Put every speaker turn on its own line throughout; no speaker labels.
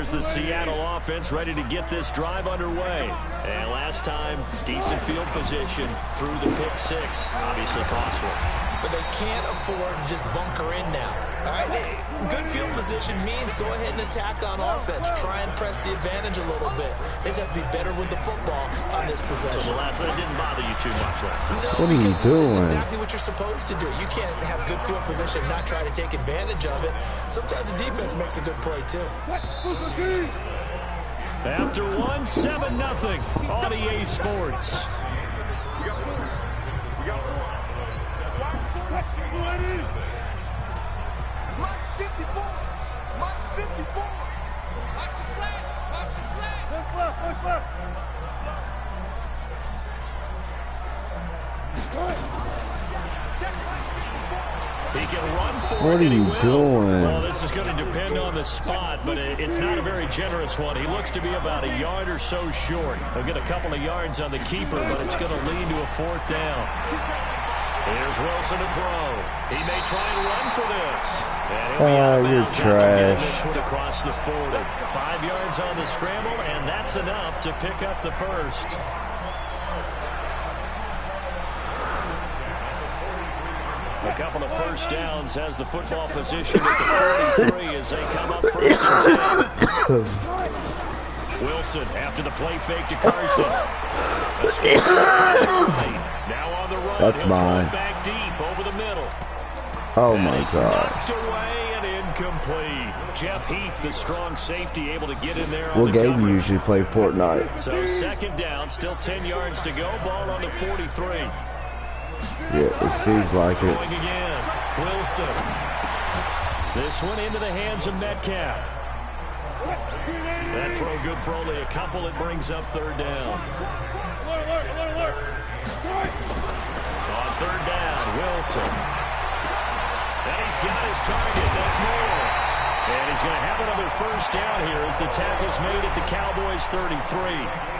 Here's the Seattle offense ready to get this drive underway. And last time, decent field position through the pick six. Obviously costly.
But they can't afford to just bunker in now. All right, good field position means go ahead and attack on offense. Try and press the advantage a little bit. They just have to be better with the football on this possession.
So the last one didn't bother you too much last time.
No,
what are you doing?
It's exactly what you're supposed to do. You can't have good field position and not try to take advantage of it. Sometimes the defense makes a good play too.
After one, 7-0 on EA Sports. He can run for it.
What are you doing?
Well, this is going to depend on the spot, but it's not a very generous one. He looks to be about a yard or so short. He'll get a couple of yards on the keeper, but it's going to lead to a 4th down. Here's Wilson to throw. He may try and run for this. And he'll be out of bounds after getting this one across the 40. 5 yards on the scramble, and that's enough to pick up the first. A couple of first downs has the football position at the 43 as they come up 1st and 10. Wilson after the play fake to Carson. Now on the run.
That's
He'll
mine.
throw it back deep over the middle.
Oh
and
my
it's
God.
knocked away and incomplete. Jeff Heath, the strong safety, able to get in there on
What
the
game
coverage.
you usually play Fortnite?
So 2nd down, still 10 yards to go. Ball on the 43.
Yeah, it seems like it.
Going again. Wilson. This one into the hands of Metcalf. That throw good for only a couple. It brings up 3rd down. On 3rd down, Wilson. And he's got his target. That's more. And he's going to have another 1st down here as the tackle's made at the Cowboys' 33.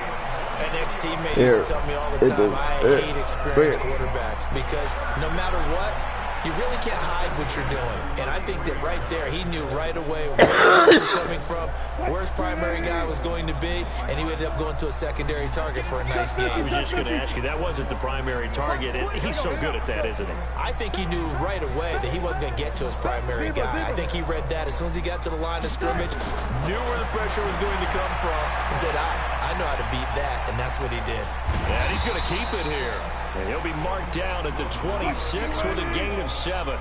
An ex-teammate used to tell me all the time, I hate experienced quarterbacks because no matter what, you really can't hide what you're doing. And I think that right there, he knew right away where he was coming from, where his primary guy was going to be, and he ended up going to a secondary target for a nice game.
I was just going to ask you, that wasn't the primary target. He's so good at that, isn't he?
I think he knew right away that he wasn't going to get to his primary guy. I think he read that as soon as he got to the line of scrimmage, knew where the pressure was going to come from, and said, I know how to beat that, and that's what he did.
And he's going to keep it here. And he'll be marked down at the 26 with a gain of 7.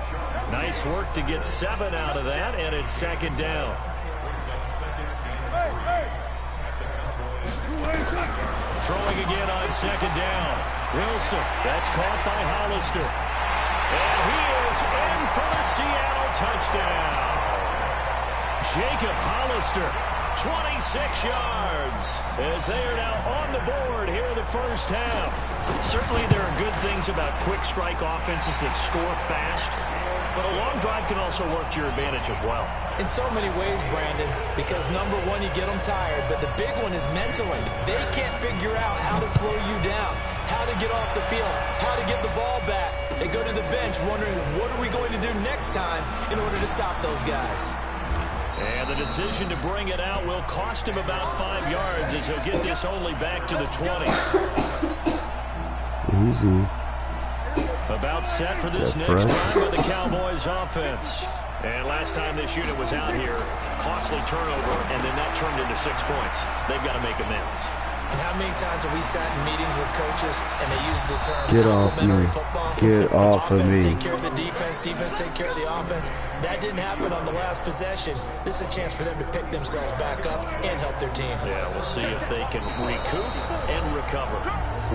Nice work to get 7 out of that, and it's 2nd down. Throwing again on 2nd down. Wilson, that's caught by Hollister. And he is in for the Seattle touchdown. Jacob Hollister, 26 yards, as they are now on the board here in the 1st half. Certainly there are good things about quick strike offenses that score fast, but a long drive can also work to your advantage as well.
In so many ways, Brandon, because number one, you get them tired, but the big one is mentally. They can't figure out how to slow you down, how to get off the field, how to get the ball back. They go to the bench wondering, what are we going to do next time in order to stop those guys?
And the decision to bring it out will cost him about 5 yards as he'll get this only back to the 20.
Easy.
About set for this next drive by the Cowboys offense. And last time this unit was out here, costly turnover, and then that turned into 6 points. They've got to make amends.
And how many times have we sat in meetings with coaches and they use the term
Get off
complementary
me.
football?
Get off of
Offense
me.
take care of the defense, defense take care of the offense. That didn't happen on the last possession. This is a chance for them to pick themselves back up and help their team.
Yeah, we'll see if they can recoup and recover.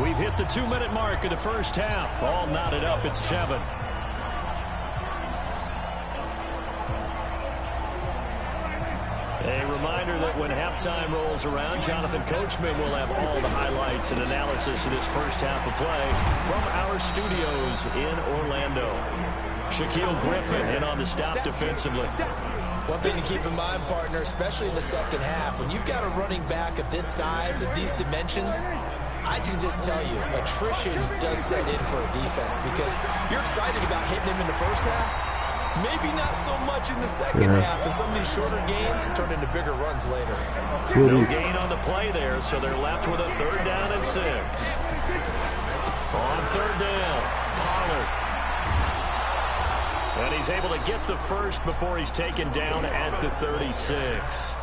We've hit the 2-minute mark of the 1st half. All knotted up at 7. A reminder that when halftime rolls around, Jonathan Coachman will have all the highlights and analysis of this 1st half of play from our studios in Orlando. Shaquille Griffin in on the stop defensively.
One thing to keep in mind, partner, especially in the 2nd half, when you've got a running back of this size, of these dimensions, I can just tell you, attrition does set in for a defense because you're excited about hitting him in the 1st half. Maybe not so much in the second half, and some of these shorter gains turn into bigger runs later.
No gain on the play there, so they're left with a 3rd down and 6. On 3rd down, Pollard. And he's able to get the first before he's taken down at the 36.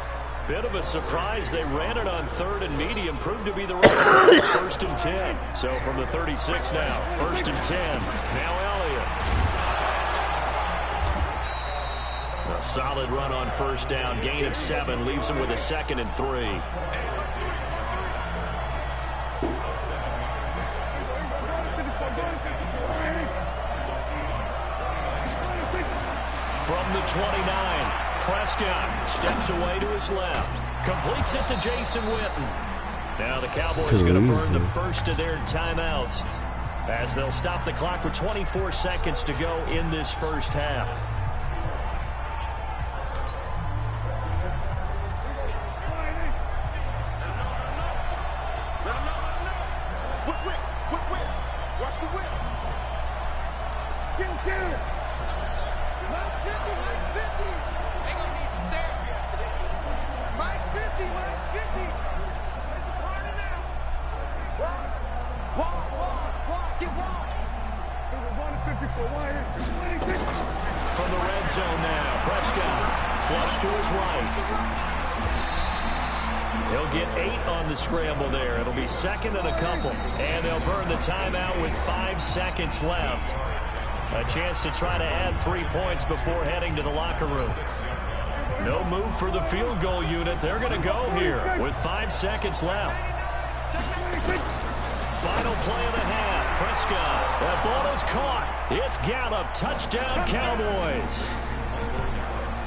Bit of a surprise. They ran it on 3rd and medium. Proved to be the right 1st and 10. So from the 36 now, 1st and 10. Now Elliott. A solid run on 1st down. Gain of 7. Leaves him with a 2nd and 3. From the 29, Prescott steps away to his left. Completes it to Jason Witten. Now the Cowboys going to burn the first of their timeouts as they'll stop the clock with 24 seconds to go in this first half. From the red zone now, Prescott flush to his right. He'll get 8 on the scramble there. It'll be 2nd and a couple. And they'll burn the timeout with 5 seconds left. A chance to try to add 3 points before heading to the locker room. No move for the field goal unit. They're going to go here with 5 seconds left. Final play of the half. Prescott. That ball is caught. It's Gallup. Touchdown, Cowboys.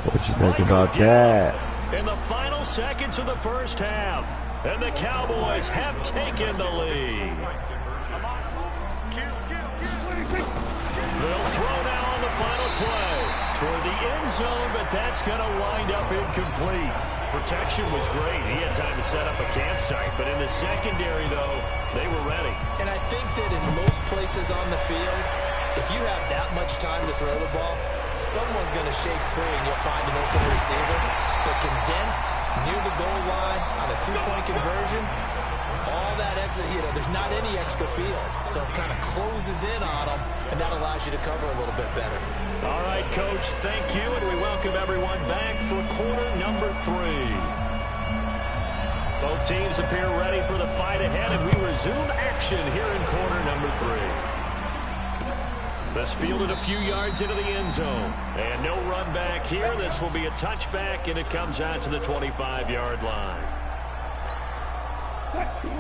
What you think about that?
In the final seconds of the first half, and the Cowboys have taken the lead. They'll throw now on the final play toward the end zone, but that's going to wind up incomplete. Protection was great. He had time to set up a campsite, but in the secondary, though, they were ready. And I think that in most places on the field, if you have that much time to throw the ball, someone's going to shake free and you'll find an open receiver. But condensed near the goal line on a 2-point conversion, all that exit, there's not any extra field. So it kind of closes in on them, and that allows you to cover a little bit better. All right, Coach, thank you, and we welcome everyone back for quarter number 3. Both teams appear ready for the fight ahead, and we resume action here in quarter number 3. This fielded a few yards into the end zone. And no run back here. This will be a touchback, and it comes out to the 25-yard line.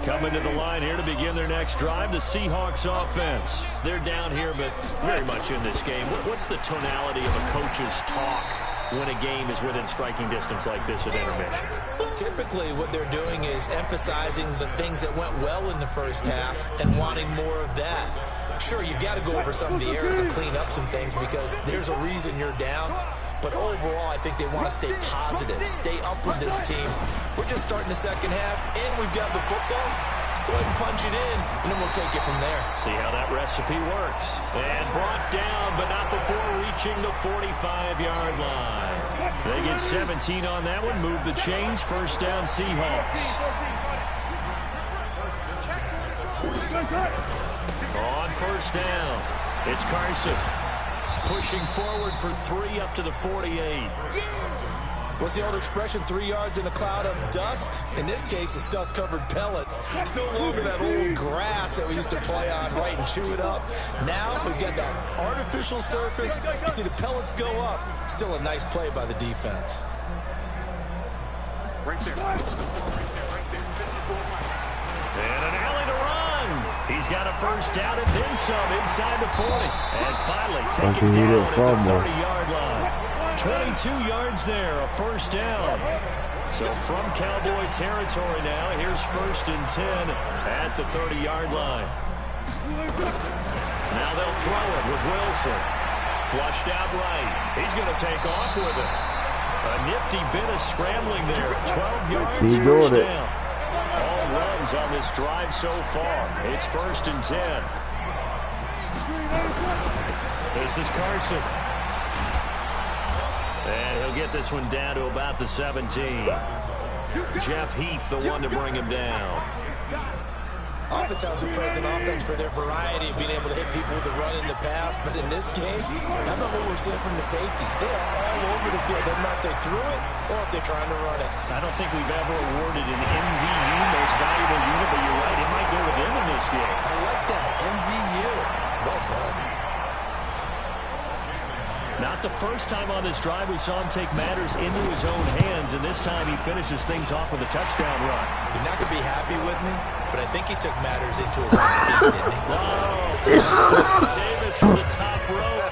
Coming to the line here to begin their next drive, the Seahawks offense. They're down here, but very much in this game. What's the tonality of a coach's talk when a game is within striking distance like this at intermission? Typically, what they're doing is emphasizing the things that went well in the first half and wanting more of that. Sure, you've got to go over some of the errors and clean up some things because there's a reason you're down. But overall, I think they want to stay positive, stay up with this team. We're just starting the second half, and we've got the football. Let's go ahead and punch it in, and then we'll take it from there. See how that recipe works. And brought down, but not before reaching the 45-yard line. They get 17 on that one, move the chains, first down Seahawks. On first down, it's Carson. Pushing forward for 3 up to the 48. What's the old expression, 3 yards in a cloud of dust? In this case, it's dust-covered pellets. It's no longer that old grass that we used to play on, right, and chew it up. Now we've got that artificial surface. You see the pellets go up. Still a nice play by the defense. Right there. And an alley to run. He's got a first down and then some inside the 40. And finally taken down at the 30-yard line. 22 yards there, a first down. So from Cowboy territory now, here's first and 10 at the 30-yard line. Now they'll throw it with Wilson. Flushed out right. He's going to take off with it. A nifty bit of scrambling there. 12 yards, first down. All runs on this drive so far. It's first and 10. This is Carson. And he'll get this one down to about the 17. Jeff Heath, the one to bring him down.
Oftentimes we praise an offense for their variety of being able to hit people with the run in the pass, but in this game, how about what we're seeing from the safeties? They are all over the field. Doesn't matter if they threw it or if they're trying to run it.
I don't think we've ever awarded an MVU, most valuable unit, but you're right, it might go with them in this game.
I like that, MVU. Well done.
Not the first time on this drive we saw him take matters into his own hands, and this time he finishes things off with a touchdown run.
You're not going to be happy with me, but I think he took matters into his own feet, didn't he?
Oh, Davis from the top rope.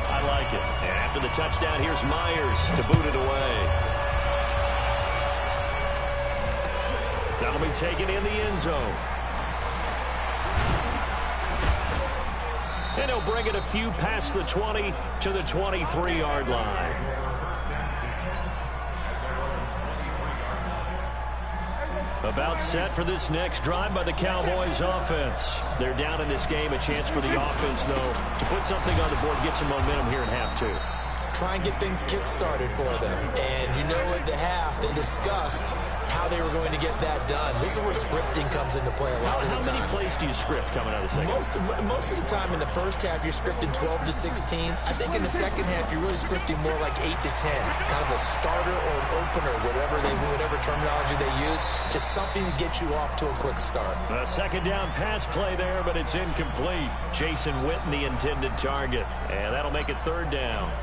I like it. And after the touchdown, here's Myers to boot it away. That'll be taken in the end zone. And he'll bring it a few past the 20 to the 23-yard line. About set for this next drive by the Cowboys offense. They're down in this game. A chance for the offense, though, to put something on the board, get some momentum here in half two.
Try and get things kick-started for them. And you know at the half, they discussed how they were going to get that done. This is where scripting comes into play a lot of the time.
How many plays do you script coming out of the second?
Most of the time in the first half, you're scripting 12 to 16. I think in the second half, you're really scripting more like 8 to 10. Kind of a starter or an opener, whatever terminology they use. Just something to get you off to a quick start.
A second down pass play there, but it's incomplete. Jason Witten, the intended target. And that'll make it third down.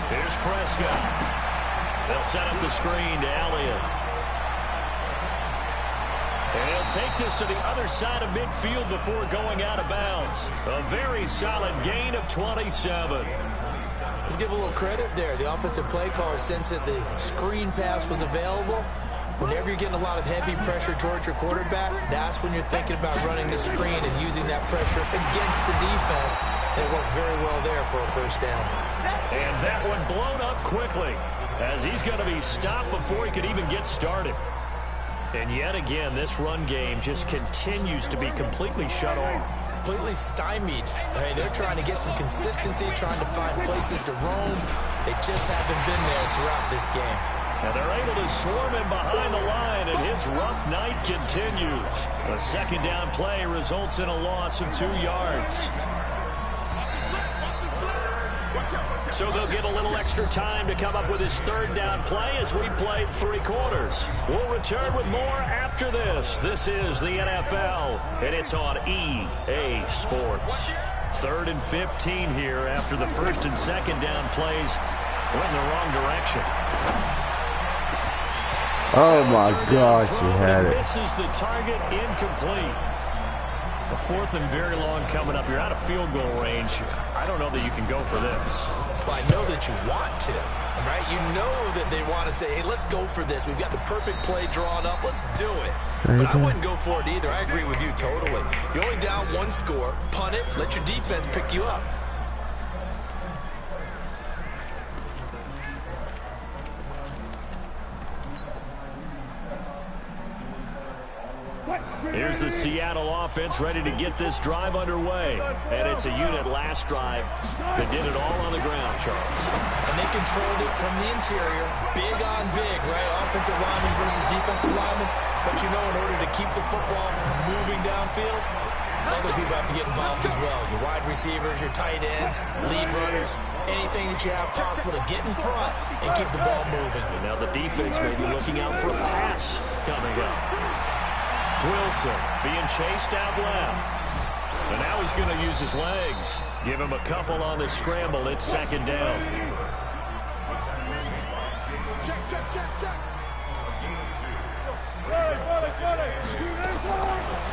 Here's Prescott. They'll set up the screen to Elliott. And he'll take this to the other side of midfield before going out of bounds. A very solid gain of 27.
Let's give a little credit there. The offensive play caller sensed that the screen pass was available. Whenever you're getting a lot of heavy pressure towards your quarterback, that's when you're thinking about running the screen and using that pressure against the defense. And it worked very well there for a first down.
And that one blown up quickly as he's going to be stopped before he could even get started. And yet again, this run game just continues to be completely shut off.
Completely stymied. I mean, they're trying to get some consistency, trying to find places to roam. They just haven't been there throughout this game.
And they're able to swarm him behind the line, and his rough night continues. A second down play results in a loss of 2 yards. So they'll get a little extra time to come up with his third down play as we played 3 quarters. We'll return with more after this. This is the NFL, and it's on EA Sports. 3rd and 15 here after the first and second down plays went in the wrong direction.
Oh my gosh, you had it.
Misses the target, incomplete. A 4th and very long coming up. You're out of field goal range. I don't know that you can go for this.
Well, I know that you want to, right? You know that they want to say, hey, let's go for this. We've got the perfect play drawn up. Let's do it. But I wouldn't go for it either. I agree with you totally. You're only down 1 score. Punt it. Let your defense pick you up.
Here's the Seattle offense ready to get this drive underway. And it's a unit last drive that did it all on the ground, Charles.
And they controlled it from the interior. Big on big, right? Offensive lineman versus defensive lineman. But you know, in order to keep the football moving downfield, other people have to get involved as well. Your wide receivers, your tight ends, lead runners, anything that you have possible to get in front and keep the ball moving.
And now the defense may be looking out for a pass coming up. Wilson being chased out left. And now he's going to use his legs. Give him a couple on the scramble. It's second down.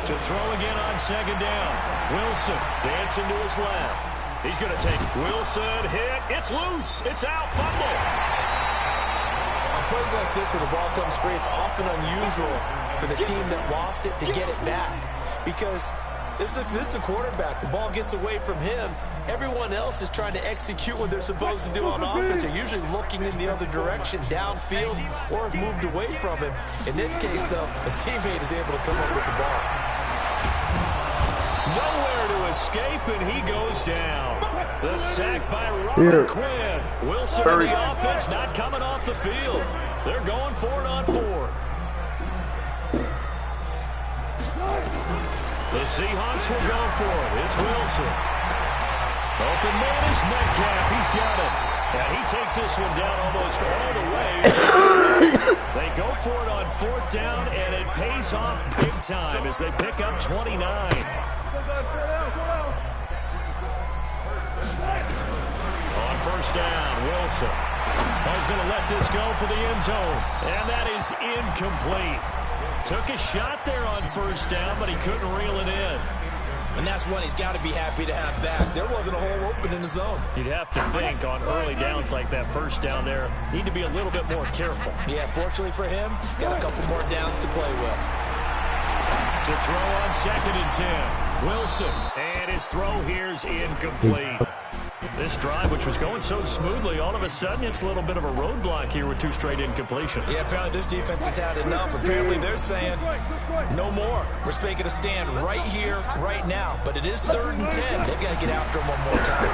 To throw again on second down. Wilson dancing to his left. He's going to take Wilson, hit. It's loose. It's out. Fumble.
On plays like this where the ball comes free, it's often unusual for the team that lost it to get it back. Because This is a quarterback. The ball gets away from him. Everyone else is trying to execute what they're supposed to do on offense. They're usually looking in the other direction, downfield, or moved away from him. In this case, though, a teammate is able to come up with the ball.
Nowhere to escape, and he goes down. The sack by Robert Quinn. Wilson and the offense not coming off the field. They're going for it on fourth. The Seahawks will go for it. It's Wilson. Open man is Metcalf. He's got it. And he takes this one down almost all the way. They go for it on fourth down, and it pays off big time as they pick up 29. On first down, Wilson. He's going to let this go for the end zone. And that is incomplete. Took a shot there on first down, but he couldn't reel it in.
And that's one he's got to be happy to have back. There wasn't a hole open in the zone.
You'd have to think on early downs like that first down there, need to be a little bit more careful.
Yeah, fortunately for him, got a couple more downs to play with.
To throw on 2nd and 10. Wilson. And his throw here's incomplete. This drive, which was going so smoothly, all of a sudden it's a little bit of a roadblock here with 2 straight incompletions.
Yeah, apparently this defense has had enough. Apparently they're saying no more. We're making a stand right here, right now. But it is 3rd and 10. They've got to get after him one more time.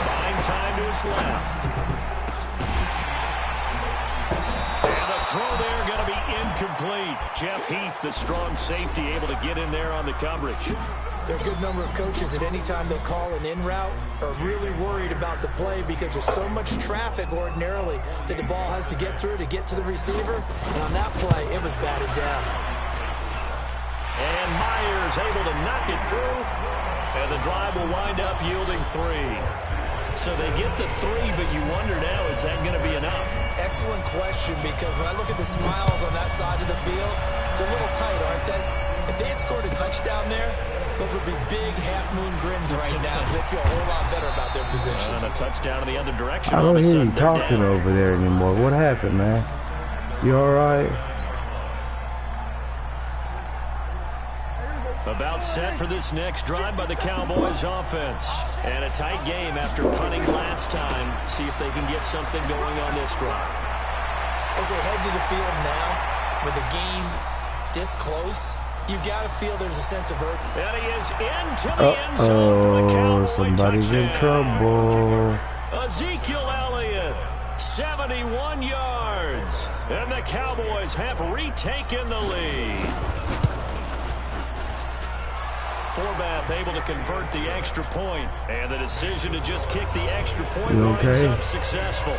Buying time to his left. And the throw there going to be incomplete. Jeff Heath, the strong safety, able to get in there on the coverage.
There are a good number of coaches at any time they call an in route are really worried about the play because there's so much traffic ordinarily that the ball has to get through to get to the receiver. And on that play, it was batted down.
And Myers able to knock it through. And the drive will wind up yielding 3. So they get the 3, but you wonder now, is that going to be enough?
Excellent question, because when I look at the smiles on that side of the field, it's a little tight, aren't they? If they had scored a touchdown there, those would be big half-moon grins right now. They feel a whole lot better about their position.
And a touchdown in the other direction.
I don't hear you talking over there anymore. What happened, man? You all right?
About set for this next drive by the Cowboys offense. And a tight game after punting last time. See if they can get something going on this drive.
As they head to the field now, with the game this close, you've got to feel there's a sense of urgency.
And he is into the end zone for the Cowboys.
Somebody's
touchdown.
in trouble.
Ezekiel Elliott, 71 yards. And the Cowboys have retaken the lead. Forbath able to convert the extra point, and the decision to just kick the extra point winds up successful.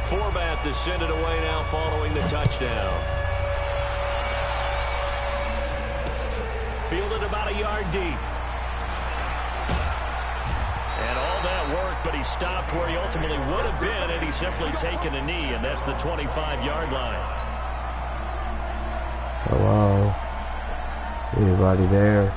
Forbath to send it away now following the touchdown. Fielded about a yard deep. And all that work, but he stopped where he ultimately would have been had he simply taken a knee, and that's the 25-yard line.
Oh, wow. Anybody there?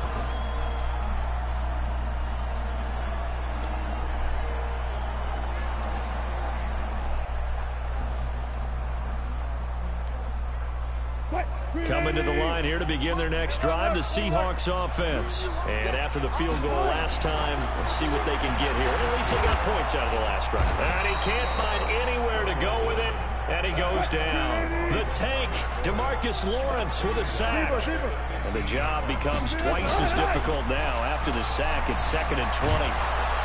Coming to the line here to begin their next drive, the Seahawks offense. And after the field goal last time, let's see what they can get here. At least they got points out of the last drive. And he can't find anywhere to go with it, and he goes down. The tank, DeMarcus Lawrence with a sack. And the job becomes twice as difficult now. After the sack, it's 2nd and 20.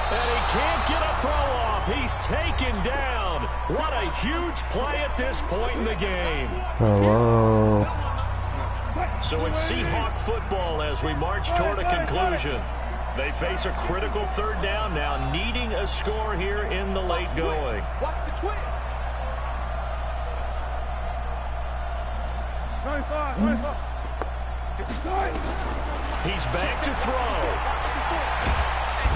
And he can't get a throw off. He's taken down. What a huge play at this point in the game.
Hello.
So it's Seahawk football as we march toward a conclusion. They face a critical 3rd down now, needing a score here in the late going.
Watch the twist. 95.
He's back to throw.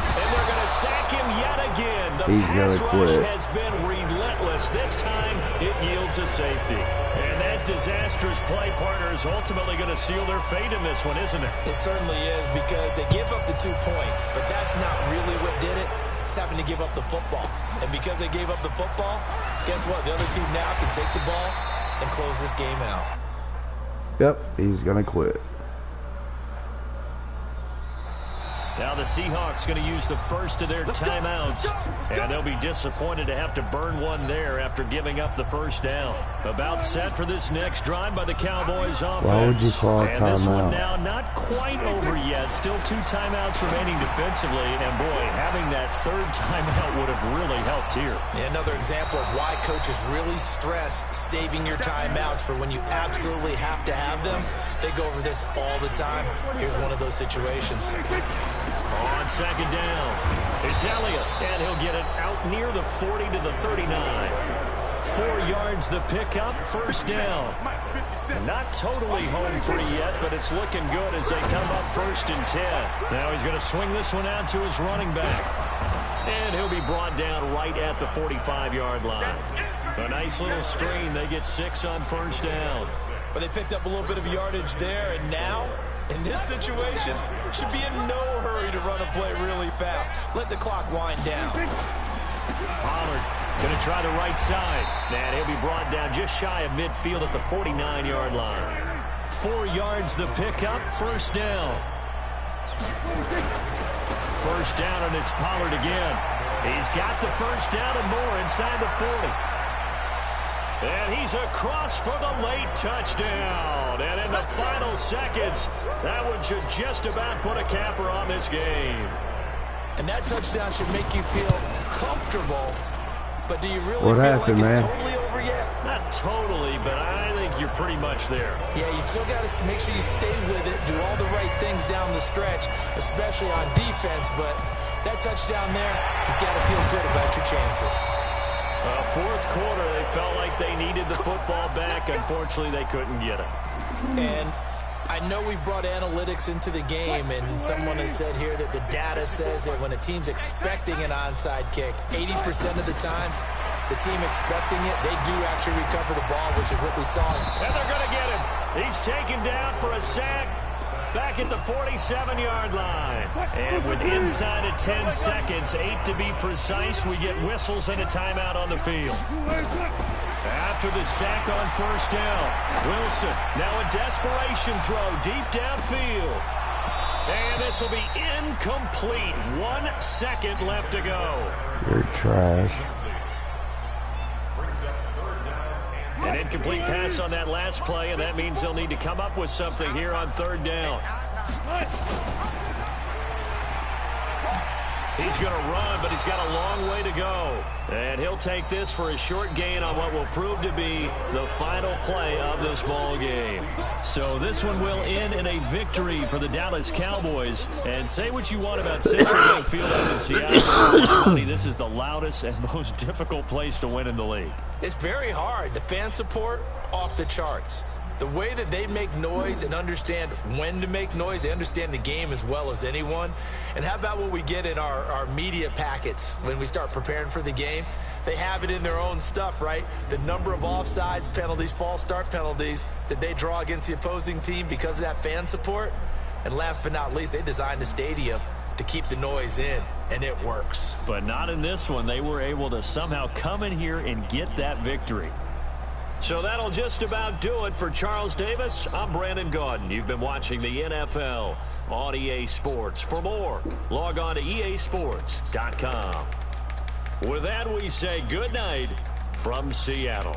And they're going to sack him yet again. The pass rush has been relentless. This time it yields a safety. And that disastrous play partner is ultimately going to seal their fate in this one, isn't it?
It certainly is, because they give up the 2 points, but that's not really what did it. It's having to give up the football. And because they gave up the football, guess what? The other team now can take the ball and close this game out.
Yep, he's going to quit.
Now the Seahawks going to use the first of their timeouts, and they'll be disappointed to have to burn one there after giving up the first down. About set for this next drive by the Cowboys offense.
Why would you call a
and this one
timeout?
now not quite over yet. Still 2 timeouts remaining defensively, and boy, having that third timeout would have really helped here.
Another example of why coaches really stress saving your timeouts for when you absolutely have to have them. They go over this all the time. Here's one of those situations.
On second down, it's Elliott, and he'll get it out near the 40 to the 39. 4 yards the pickup, first down. Not totally home free yet, but it's looking good as they come up 1st and 10. Now he's going to swing this one out to his running back. And he'll be brought down right at the 45-yard line. A nice little screen. They get 6 on first down.
But they picked up a little bit of yardage there, and now, in this situation, should be in no hurry to run a play really fast. Let the clock wind down.
Pollard going to try the right side. And he'll be brought down just shy of midfield at the 49-yard line. 4 yards the pickup, first down. First down, and it's Pollard again. He's got the first down and more inside the 40. And he's across for the late touchdown. And in the final seconds, that one should just about put a capper on this game.
And that touchdown should make you feel comfortable. But do you really
What
feel
happened,
like it's
man?
totally over yet?
Not totally, but I think you're pretty much there.
Yeah, you've still got to make sure you stay with it, do all the right things down the stretch, especially on defense. But that touchdown there, you've got to feel good about your chances.
Fourth quarter, they felt like they needed the football back. Unfortunately, they couldn't get it.
And I know we brought analytics into the game, and someone has said here that the data says that when a team's expecting an onside kick, 80% of the time, the team expecting it, they do actually recover the ball, which is what we saw.
And they're going to get him. He's taken down for a sack back at the 47-yard line. And with inside of 10 seconds, 8 to be precise, we get whistles and a timeout on the field. After the sack on first down, Wilson, now a desperation throw deep downfield. And this will be incomplete. 1 second left to go.
You're trash.
An incomplete pass on that last play, and that means they'll need to come up with something here on third down. He's going to run, but he's got a long way to go. And he'll take this for a short gain on what will prove to be the final play of this ball game. So this one will end in a victory for the Dallas Cowboys. And say what you want about Century Field up in Seattle. This is the loudest and most difficult place to win in the league.
It's very hard. The fan support, off the charts. The way that they make noise and understand when to make noise, they understand the game as well as anyone. And how about what we get in our media packets when we start preparing for the game? They have it in their own stuff, right? The number of offsides penalties, false start penalties that they draw against the opposing team because of that fan support. And last but not least, they designed the stadium to keep the noise in, and it works.
But not in this one. They were able to somehow come in here and get that victory. So that'll just about do it for Charles Davis. I'm Brandon Gaudin. You've been watching the NFL on EA Sports. For more, log on to easports.com. With that, we say good night from Seattle.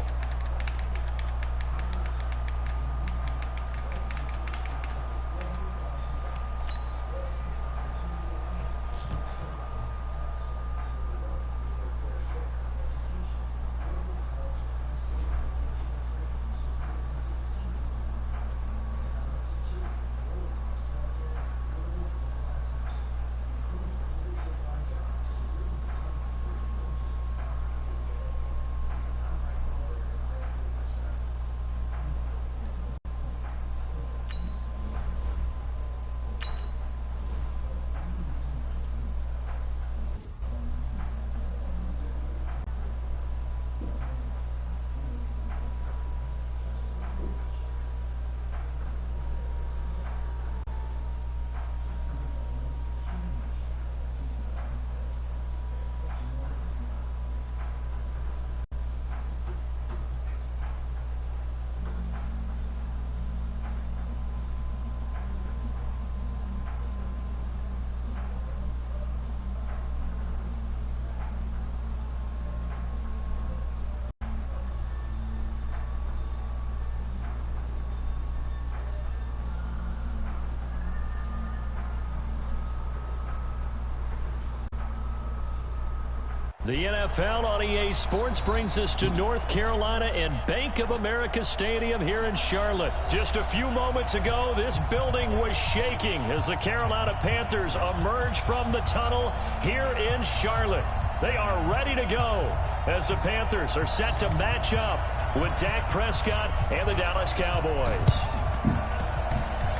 The NFL on EA Sports brings us to North Carolina and Bank of America Stadium here in Charlotte. Just a few moments ago, this building was shaking as the Carolina Panthers emerge from the tunnel here in Charlotte. They are ready to go as the Panthers are set to match up with Dak Prescott and the Dallas Cowboys.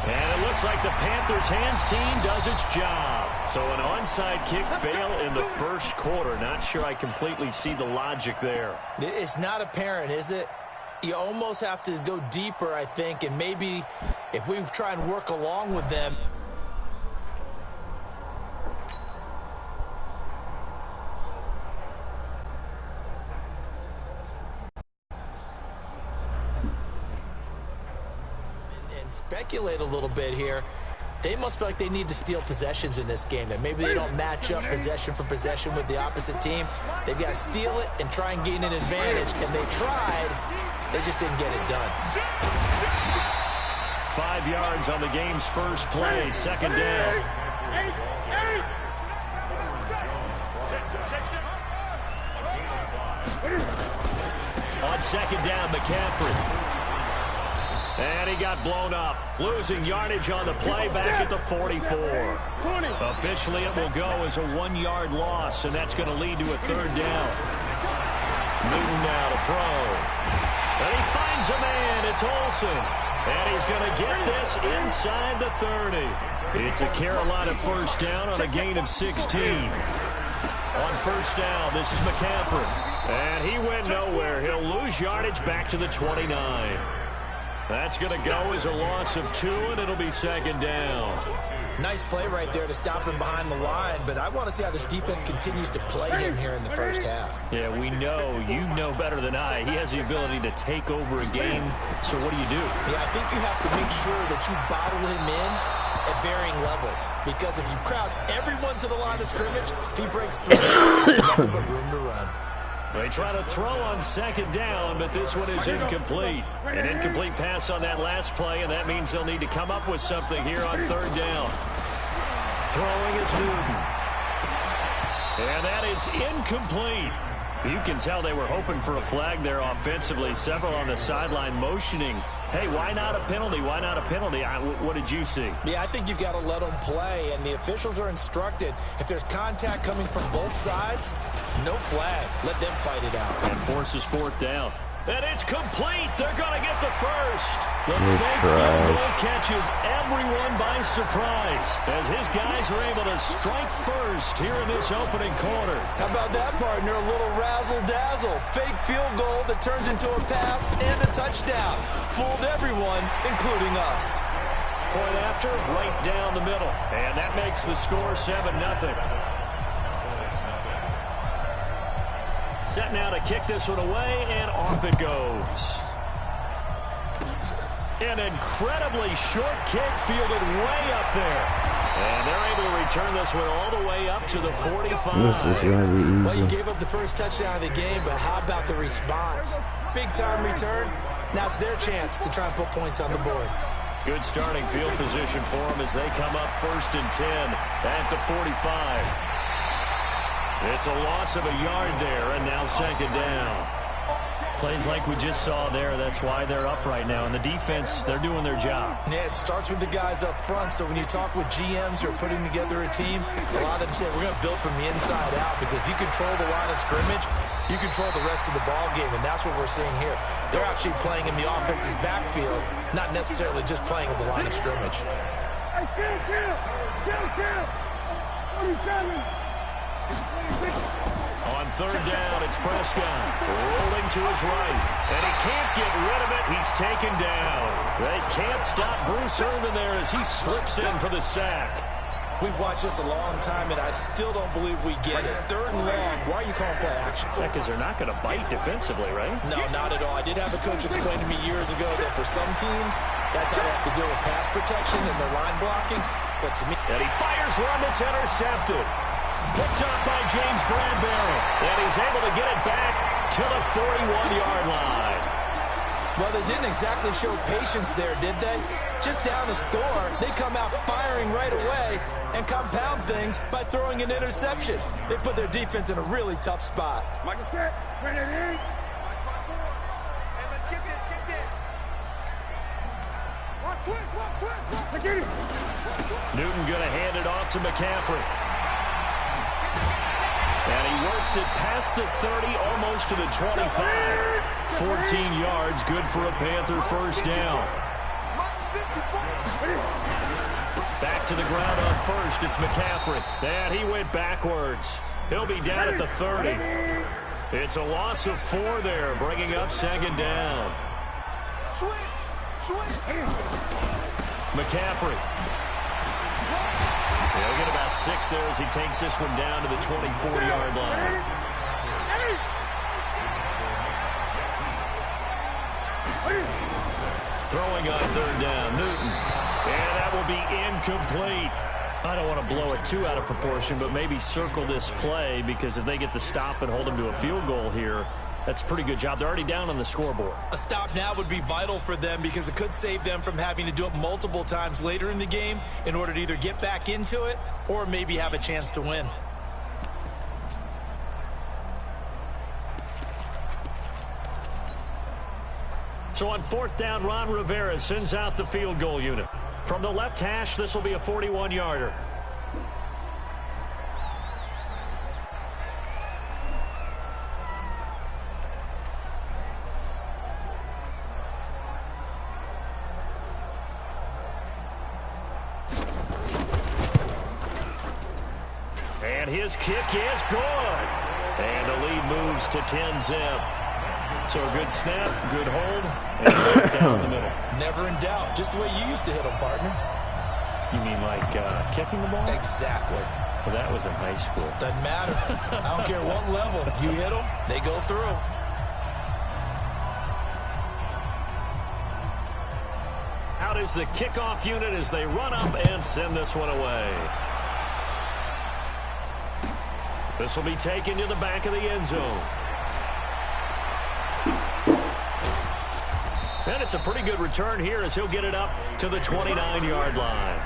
And it looks like the Panthers' hands team does its job. So an onside kick fail in the first quarter. Not sure I completely see the logic there.
It's not apparent, is it? You almost have to go deeper, I think, and maybe if we try and work along with them. Speculate a little bit here. They must feel like they need to steal possessions in this game. That maybe they don't match up possession for possession with the opposite team. They've got to steal it and try and gain an advantage. And they tried. They just didn't get it done.
5 yards on the game's first play. Second down. On second down, McCaffrey. And he got blown up, losing yardage on the play back at the 44. Officially, it will go as a 1-yard loss, and that's going to lead to a third down. Newton now to throw. And he finds a man. It's Olsen. And he's going to get this inside the 30. It's a Carolina first down on a gain of 16. On first down, this is McCaffrey. And he went nowhere. He'll lose yardage back to the 29. That's going to go as a loss of 2, and it'll be second down.
Nice play right there to stop him behind the line, but I want to see how this defense continues to play him here in the first half.
Yeah, we know. You know better than I. He has the ability to take over a game, so what do you do?
Yeah, I think you have to make sure that you bottle him in at varying levels, because if you crowd everyone to the line of scrimmage, if he breaks through, there's nothing but room to run.
They try to throw on second down, but this one is incomplete. An incomplete pass on that last play, and that means they'll need to come up with something here on third down. Throwing is Newton. And that is incomplete. You can tell they were hoping for a flag there offensively. Several on the sideline motioning. Hey, why not a penalty? Why not a penalty? What did you see?
Yeah, I think you've got to let them play, and the officials are instructed. If there's contact coming from both sides, no flag. Let them fight it out.
And forces fourth down. And it's complete. They're going to get the first. The fake field goal catches everyone by surprise as his guys are able to strike first here in this opening quarter.
How about that, partner? A little razzle-dazzle. Fake field goal that turns into a pass and a touchdown. Fooled everyone, including us.
Point after, right down the middle. And that makes the score 7-0. Set now to kick this one away, and off it goes. An incredibly short kick fielded way up there. And they're able to return this one all the way up to the 45.
This is going to be easy.
Well, you gave up the first touchdown of the game, but how about the response? Big-time return. Now it's their chance to try and put points on the board.
Good starting field position for them as they come up 1st and 10 at the 45. It's a loss of a yard there, and now second down. Plays like we just saw there. That's why they're up right now. And the defense, they're doing their job.
Yeah, it starts with the guys up front. So when you talk with GMs who are putting together a team, a lot of them say, we're going to build from the inside out. Because if you control the line of scrimmage, you control the rest of the ball game. And that's what we're seeing here. They're actually playing in the offense's backfield, not necessarily just playing at the line of scrimmage.
Hey, kill. 47.
On third down, it's Prescott rolling to his right, and he can't get rid of it. He's taken down. They can't stop Bruce Irvin there as he slips in for the sack.
We've watched this a long time, and I still don't believe we get it. 3rd and long. Why are you calling play action?
Because they're not going to bite defensively, right?
No, not at all. I did have a coach explain to me years ago that for some teams, that's how they have to deal with pass protection and their line blocking. But to me...
And he fires one that's intercepted. Picked up by James Bradbury. And he's able to get it back to the 41-yard line.
Well, they didn't exactly show patience there, did they? Just down a score, they come out firing right away and compound things by throwing an interception. They put their defense in a really tough spot.
Michael, ready to eat.
Newton going to hand it off to McCaffrey. And he works it past the 30, almost to the 25. 14 yards, good for a Panther first down. Back to the ground on first, it's McCaffrey. And he went backwards. He'll be down at the 30. It's a loss of 4 there, bringing up second down. McCaffrey. He'll get about 6 there as he takes this one down to the 24-yard line. Throwing on third down, Newton. And that will be incomplete. I don't want to blow it too out of proportion, but maybe circle this play, because if they get the stop and hold them to a field goal here, that's a pretty good job. They're already down on the scoreboard.
A stop now would be vital for them, because it could save them from having to do it multiple times later in the game in order to either get back into it or maybe have a chance to win.
So on fourth down, Ron Rivera sends out the field goal unit. From the left hash, this will be a 41-yarder. And his kick is good. And the lead moves to 10-zip. So a good snap, good hold, and down the middle.
Never in doubt. Just the way you used to hit them, partner.
You mean like kicking the ball?
Exactly.
Well, that was in high school.
Doesn't matter. I don't care what level. You hit them, they go through.
Out is the kickoff unit as they run up and send this one away. This will be taken to the back of the end zone. And it's a pretty good return here as he'll get it up to the 29-yard line.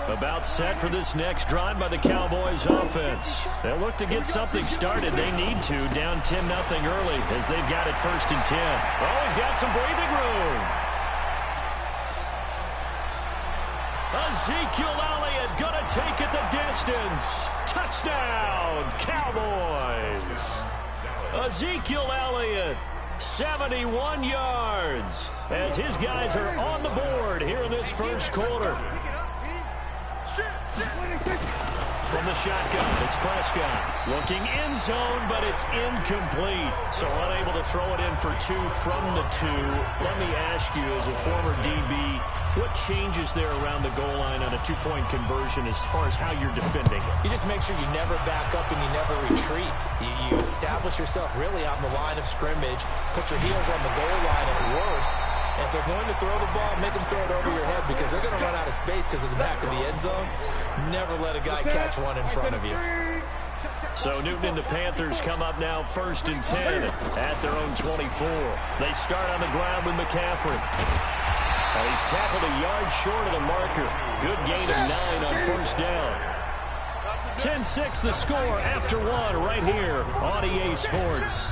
About set for this next drive by the Cowboys offense. They'll look to get something started. They need to, down 10-0 early as they've got it 1st and 10. Oh, he's got some breathing room. Ezekiel Elliott going to take it the distance. Touchdown, Cowboys. Ezekiel Elliott, 71 yards, as his guys are on the board here in this first quarter. From the shotgun, it's Prescott. Looking end zone, but it's incomplete. So unable to throw it in for 2 from the 2. Let me ask you, as a former DB, what changes there around the goal line on a 2-point conversion as far as how you're defending it?
You just make sure you never back up and you never retreat. You establish yourself really on the line of scrimmage, put your heels on the goal line at worst. And if they're going to throw the ball, make them throw it over your head, because they're going to run out of space because of the back of the end zone. Never let a guy catch one in front of you.
So Newton and the Panthers come up now 1st and 10 at their own 24. They start on the ground with McCaffrey. He's tackled a yard short of the marker. Good gain of 9 on 1st down. 10-6 the score after 1 right here on EA Sports.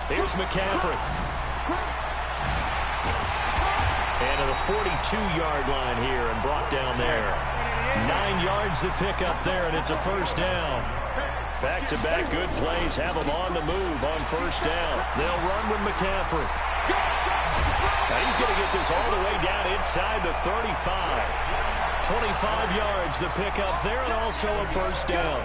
Here's McCaffrey. And to the 42-yard line here and brought down there. 9 yards to pick up there, and it's a 1st down. Back-to-back good plays have them on the move on 1st down. They'll run with McCaffrey. Now he's going to get this all the way down inside the 35. 25 yards to pick up there, and also a 1st down.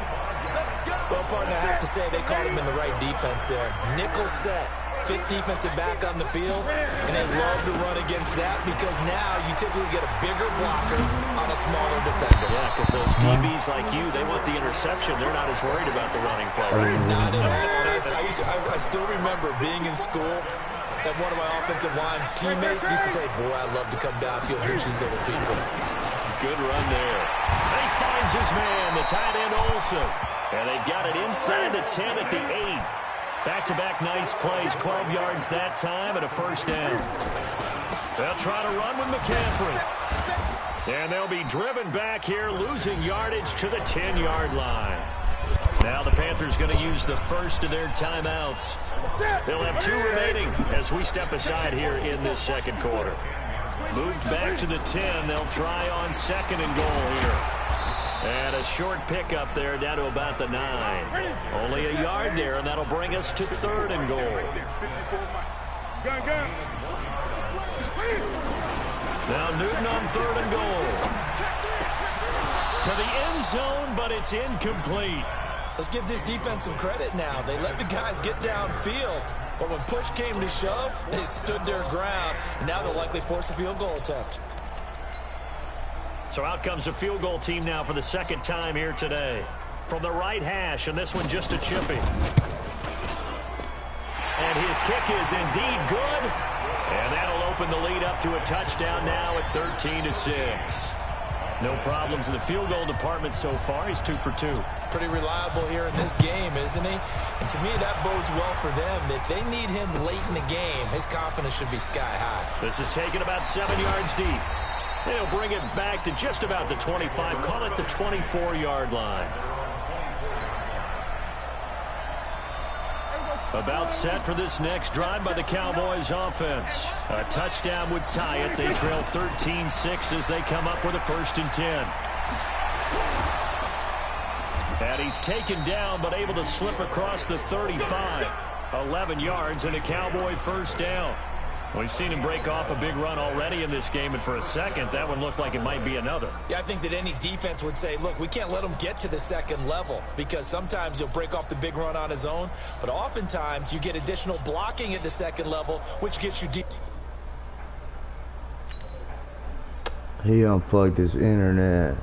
Well, partner, I have to say they called him in the right defense there. Nickel set. Fit defensive back on the field, and they love to run against that, because now you typically get a bigger blocker on a smaller defender.
Yeah, because those DBs like you, they want the interception. They're not as worried about the running play.
Not at all. I still remember being in school And one of my offensive line teammates used to say, boy, I love to come downfield and hit you little people.
Good run there. And he finds his man, the tight end Olsen. And they've got it inside the 10 at the 8. Back-to-back nice plays, 12 yards that time and a first down. They'll try to run with McCaffrey. And they'll be driven back here, losing yardage to the 10-yard line. Now the Panthers going to use the first of their timeouts. They'll have 2 remaining as we step aside here in this second quarter. Moved back to the 10. They'll try on second and goal here. And a short pickup there down to about the 9. Only a yard there, and that'll bring us to third and goal. Now Newton on third and goal. To the end zone, but it's incomplete.
Let's give this defense some credit now. They let the guys get downfield, but when push came to shove, they stood their ground, and now they'll likely force a field goal attempt.
So out comes a field goal team now for the second time here today. From the right hash, and this one just a chippy. And his kick is indeed good. And that'll open the lead up to a touchdown now at 13-6. No problems in the field goal department so far. He's 2 for 2.
Pretty reliable here in this game, isn't he? And to me, that bodes well for them. If they need him late in the game, his confidence should be sky high.
This is taken about 7 yards deep. They'll bring it back to just about the 25. Call it the 24-yard line. About set for this next drive by the Cowboys offense. A touchdown would tie it. They trail 13-6 as they come up with a 1st and 10. And he's taken down but able to slip across the 35. 11 yards and a Cowboy first down. We've seen him break off a big run already in this game, and for a second, that one looked like it might be another.
Yeah, I think that any defense would say, look, we can't let him get to the second level, because sometimes he'll break off the big run on his own, but oftentimes you get additional blocking at the second level, which gets you deep.
He unplugged his internet.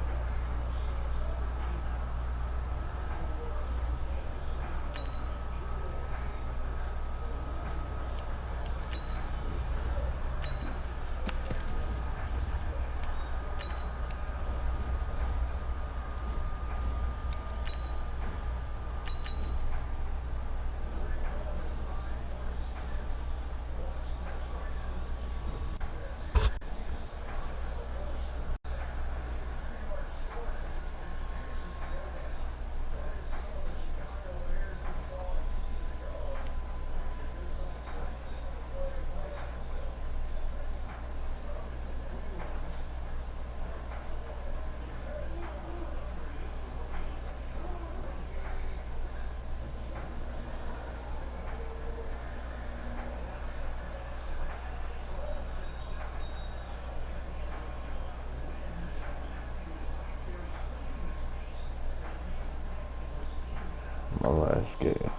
My last game.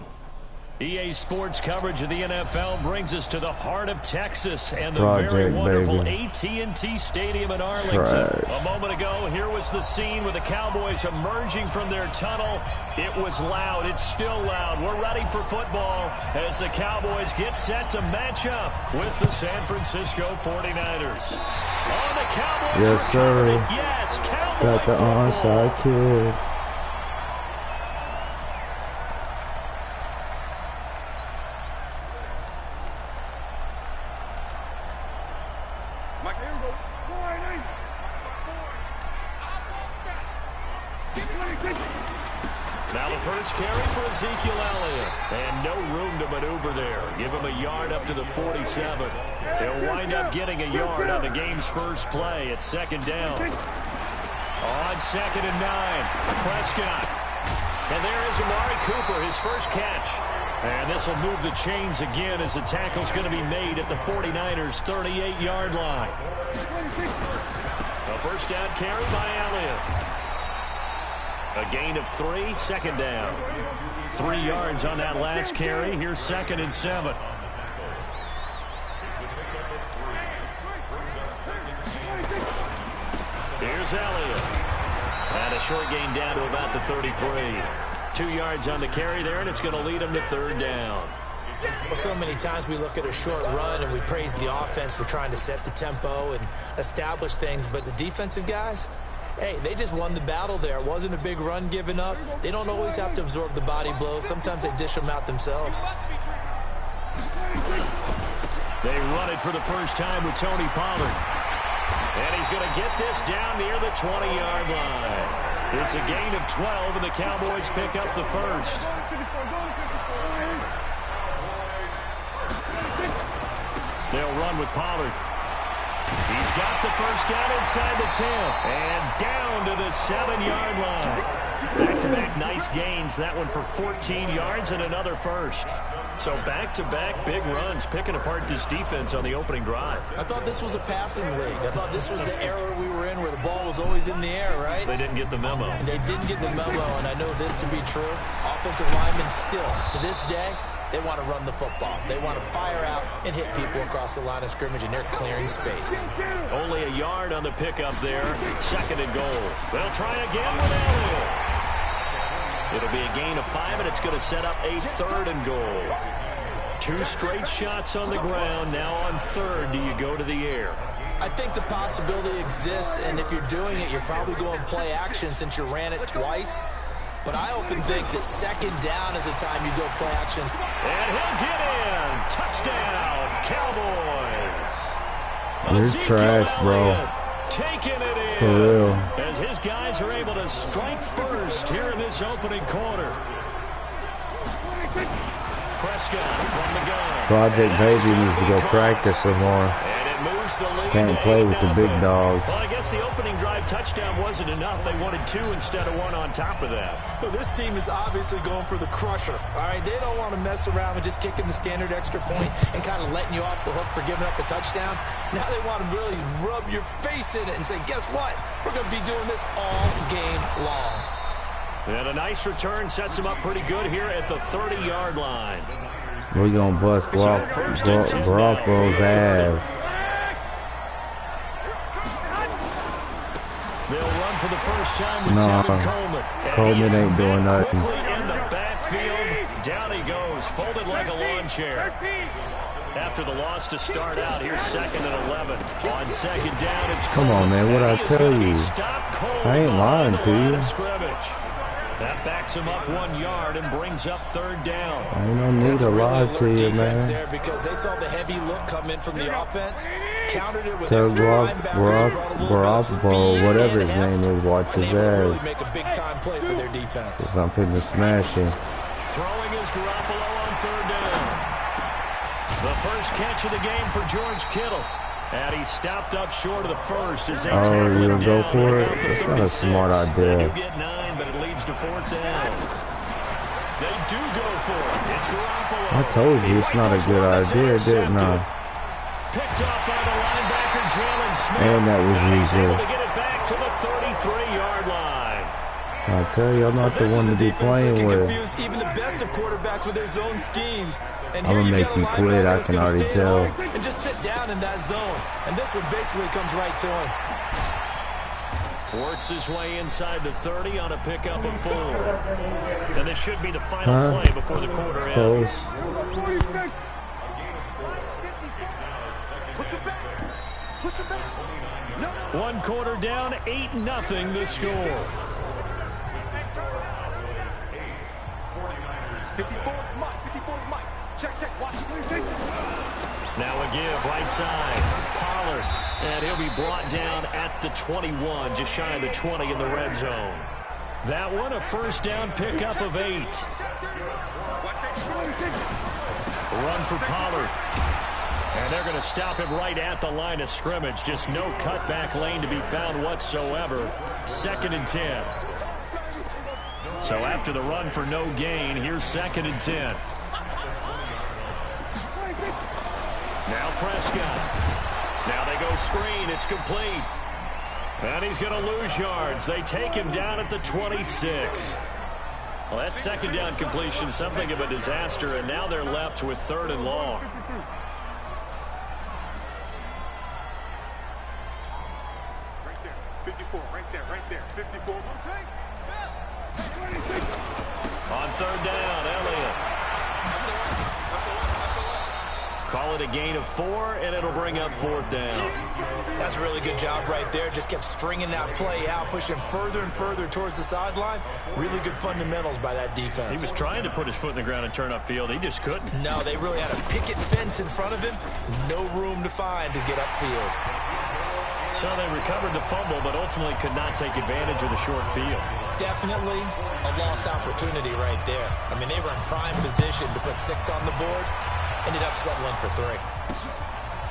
EA Sports coverage of the NFL brings us to the heart of Texas and the
Project,
very wonderful
baby.
AT&T Stadium in Arlington.
Right.
A moment ago, here was the scene with the Cowboys emerging from their tunnel. It was loud. It's still loud. We're ready for football as the Cowboys get set to match up with the San Francisco 49ers. On the Cowboys.
Yes, sir.
Yes, Cowboy
Got the
football.
onside kid.
Now the first carry for Ezekiel Elliott. And no room to maneuver there. Give him a yard up to the 47. He'll wind up getting a yard on the game's first play at second down. On 2nd and 9, Prescott. And there is Amari Cooper, his first catch. And this will move the chains again as the tackle's going to be made at the 49ers' 38-yard line. A first down carry by Elliott. A gain of 3, second down. 3 yards on that last carry. Here's 2nd and 7. Here's Elliott. And a short gain down to about the 33. 2 yards on the carry there, and it's going to lead him to 3rd down.
Well, so many times we look at a short run and we praise the offense for trying to set the tempo and establish things, but the defensive guys, hey, they just won the battle there. It wasn't a big run given up. They don't always have to absorb the body blows. Sometimes they dish them out themselves.
They run it for the first time with Tony Pollard. And he's going to get this down near the 20-yard line. It's a gain of 12, and the Cowboys pick up the first. They'll run with Pollard. He's got the first down inside the 10. And down to the 7-yard line. Back-to-back nice gains. That one for 14 yards and another first. So back-to-back big runs, picking apart this defense on the opening drive.
I thought this was a passing league. I thought this was the era we were in where the ball was always in the air, right?
They didn't get the memo.
They didn't get the memo, and I know this to be true. Offensive linemen still, to this day, they want to run the football. They want to fire out and hit people across the line of scrimmage, and they're clearing space.
Only a yard on the pickup there. 2nd and goal. They'll try again with Elliott. It'll be a gain of 5, and it's going to set up a 3rd and goal. 2 straight shots on the ground. Now on 3rd, do you go to the air?
I think the possibility exists, and if you're doing it, you're probably going play action since you ran it twice. But I often think that 2nd down is a time you go play action.
And he'll get in. Touchdown, Cowboys.
You're trash, bro.
Taking it in.
For real.
As his guys are able to strike first here in this opening quarter. Prescott from the gun.
Project Baby needs to go practice some more.
And it moves the lead.
Can't play with the big dogs.
Well, I guess the opening drive touchdown wasn't enough. They wanted 2 instead of 1 on top of that.
Well, this team is obviously going for the crusher. All right, they don't want to mess around with just kicking the standard extra point and kind of letting you off the hook for giving up a touchdown. Now they want to really rub your face in it and say, guess what? We're going to be doing this all game long.
And a nice return sets him up pretty good here at the 30-yard line.
We're going to bust Garoppolo's ass.
They'll run for the first time with Tevin Coleman.
Coleman ain't doing nothing.
In the backfield, down he goes, folded like a lawn chair. After the loss to start out, here's 2nd and 11. On 2nd down, it's
Come on, man, what I tell you? I ain't lying to you.
That backs him up 1 yard and brings up 3rd down.
I don't need to lie to you, man.
There because they saw the heavy look come in from the offense, countered it with extra linebackers,
whatever his name is, watch his ass.
Really make a big time play for their defense.
I'm putting the smash in.
Throwing is Garoppolo on 3rd down. The first catch of the game for George Kittle. And he stopped up short of the first as they tackle him down.
Go for it? That's not a smart idea.
They do get 9, but it leads to 4th down. They do go for it. It's Garoppolo.
I told you it's not a good idea, didn't I?
Picked up by the linebacker, Jalen Smith.
And that was easy.
Able to get it back to the 33-yard line.
I tell you, I'm not the one to be playing with.
Even the best of quarterbacks with their zone schemes. And
I'm gonna make you quit. I can already tell.
And just sit down in that zone. And this one basically comes right to him.
Works his way inside the 30 on a pickup of 4. And this should be the final play before the quarter ends. One quarter down, 8-0 the score.
54 Mike. Check. Watch.
Now a give right side. Pollard. And he'll be brought down at the 21, just shy of the 20 in the red zone. That one a first down pickup of 8. Run for Pollard. And they're going to stop him right at the line of scrimmage. Just no cutback lane to be found whatsoever. 2nd and 10. So after the run for no gain, here's 2nd and 10. Now Prescott. Now they go screen. It's complete. And he's going to lose yards. They take him down at the 26. Well, that 2nd down completion, something of a disaster, and now they're left with 3rd and long.
Right there. 54. Right there. 54.
On 3rd down, Elliott. Call it a gain of 4, and it'll bring up 4th down.
That's a really good job right there. Just kept stringing that play out, pushing further and further towards the sideline. Really good fundamentals by that defense.
He was trying to put his foot in the ground and turn upfield. He just couldn't.
No, they really had a picket fence in front of him. No room to find to get upfield.
So they recovered the fumble, but ultimately could not take advantage of the short field.
Definitely a lost opportunity right there. I mean, they were in prime position to put 6 on the board. Ended up settling for 3.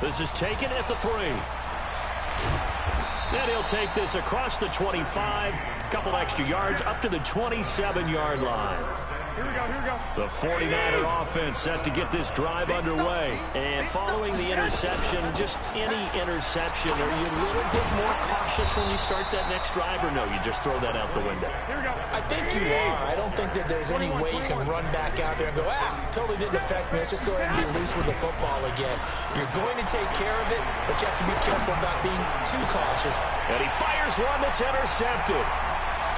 This is taken at the 3. And he'll take this across the 25. Couple extra yards up to the 27-yard line.
Here we go.
The 49er offense set to get this drive underway. And following the interception, just any interception, are you a little bit more cautious when you start that next drive, or no, you just throw that out the window?
Here we go.
I think you are. I don't think that there's any way you can run back out there and go, totally didn't affect me. Let's just go ahead and be loose with the football again. You're going to take care of it, but you have to be careful about being too cautious.
And he fires one that's intercepted.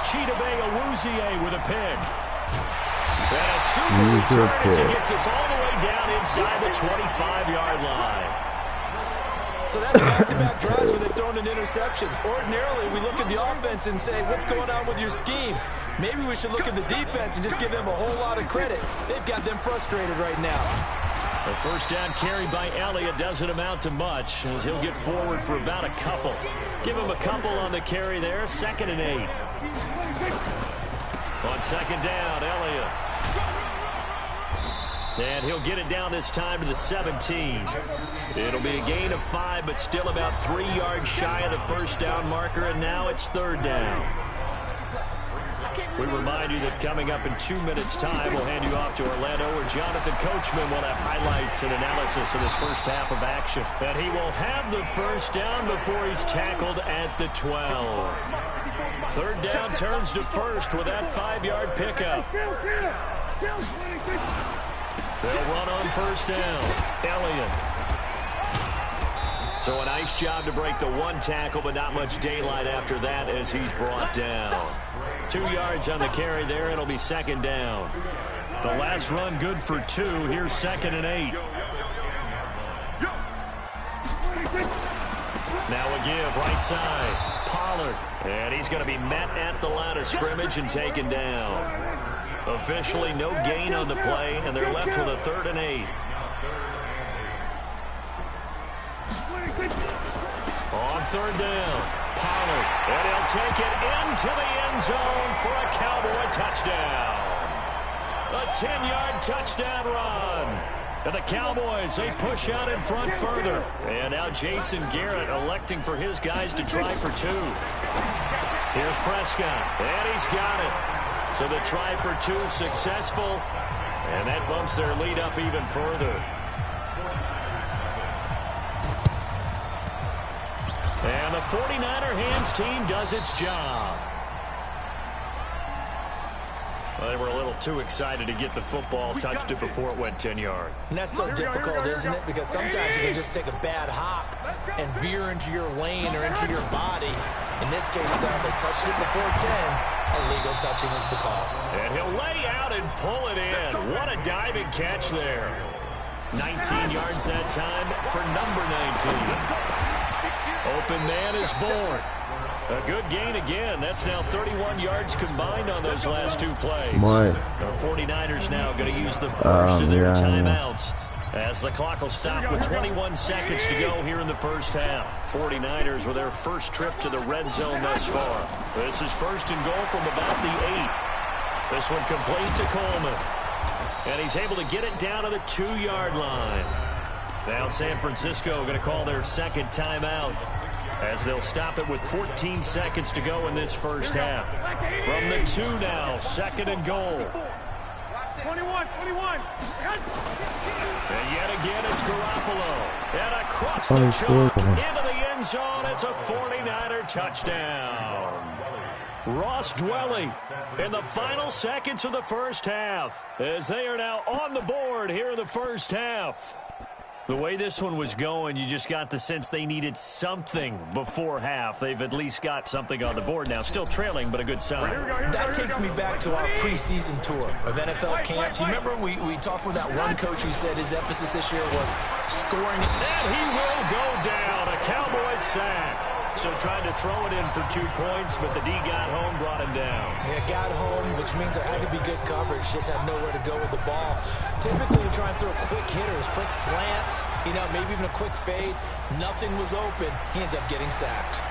Chidobe Awuzie with a pick. And a super return as he gets us all the way down inside the 25-yard line.
So that's back-to-back drives where they've thrown in interceptions. Ordinarily, we look at the offense and say, what's going on with your scheme? Maybe we should look at the defense and just give them a whole lot of credit. They've got them frustrated right now.
The first down carry by Elliott doesn't amount to much, as he'll get forward for about a couple. Give him a couple on the carry there, 2nd and 8. On 2nd down, Elliott. And he'll get it down this time to the 17. It'll be a gain of 5, but still about 3 yards shy of the first down marker, and now it's 3rd down. We remind you that coming up in 2 minutes' time, we'll hand you off to Orlando, where Jonathan Coachman will have highlights and analysis of his first half of action. And he will have the first down before he's tackled at the 12. 3rd down turns to 1st with that 5-yard pickup. They'll run on 1st down. Elliott. So a nice job to break the 1 tackle, but not much daylight after that as he's brought down. 2 yards on the carry there. It'll be 2nd down. The last run good for 2. Here's 2nd and 8. Now a give right side. Pollard. And he's going to be met at the line of scrimmage and taken down. Officially no gain on the play, and they're left with a 3rd and 8. On 3rd down, Pollard, and he'll take it into the end zone for a Cowboy touchdown. A 10-yard touchdown run. And the Cowboys, they push out in front further. And now Jason Garrett electing for his guys to try for 2. Here's Prescott, and he's got it. So the try for 2 successful, and that bumps their lead up even further. And the 49er hands team does its job. Well, they were a little too excited to get the football, touched it before it went 10 yards.
And that's so difficult, isn't it? Because sometimes you can just take a bad hop and veer into your lane or into your body. In this case, though, they touched it before 10. Illegal touching is the call. And
he'll lay out and pull it in. What a diving catch there. 19 yards that time for number 19. Open man is born. A good gain again. That's now 31 yards combined on those last 2 plays. The 49ers now going to use the first of their timeouts as the clock will stop with 21 seconds to go here in the first half. 49ers with their first trip to the red zone thus far. This is 1st and goal from about the 8. This one complete to Coleman. And he's able to get it down to the 2-yard line. Now San Francisco going to call their 2nd timeout, as they'll stop it with 14 seconds to go in this first half. From the 2 now, 2nd and goal.
21.
And yet again, it's Garoppolo. And across the chalk into the end zone, it's a 49er touchdown. Ross Dwelly in the final seconds of the first half, as they are now on the board here in the first half. The way this one was going, you just got the sense they needed something before half. They've at least got something on the board now. Still trailing, but a good sign.
That takes me back to our preseason tour of NFL camps. You remember we talked with that one coach who said his emphasis this year was scoring.
And he will go down. A Cowboys sack. So tried to throw it in for 2 points, but the D got home, brought him down.
Yeah, got home, which means there had to be good coverage. Just had nowhere to go with the ball. Typically, you try and throw quick hitters, quick slants, maybe even a quick fade. Nothing was open. He ends up getting sacked.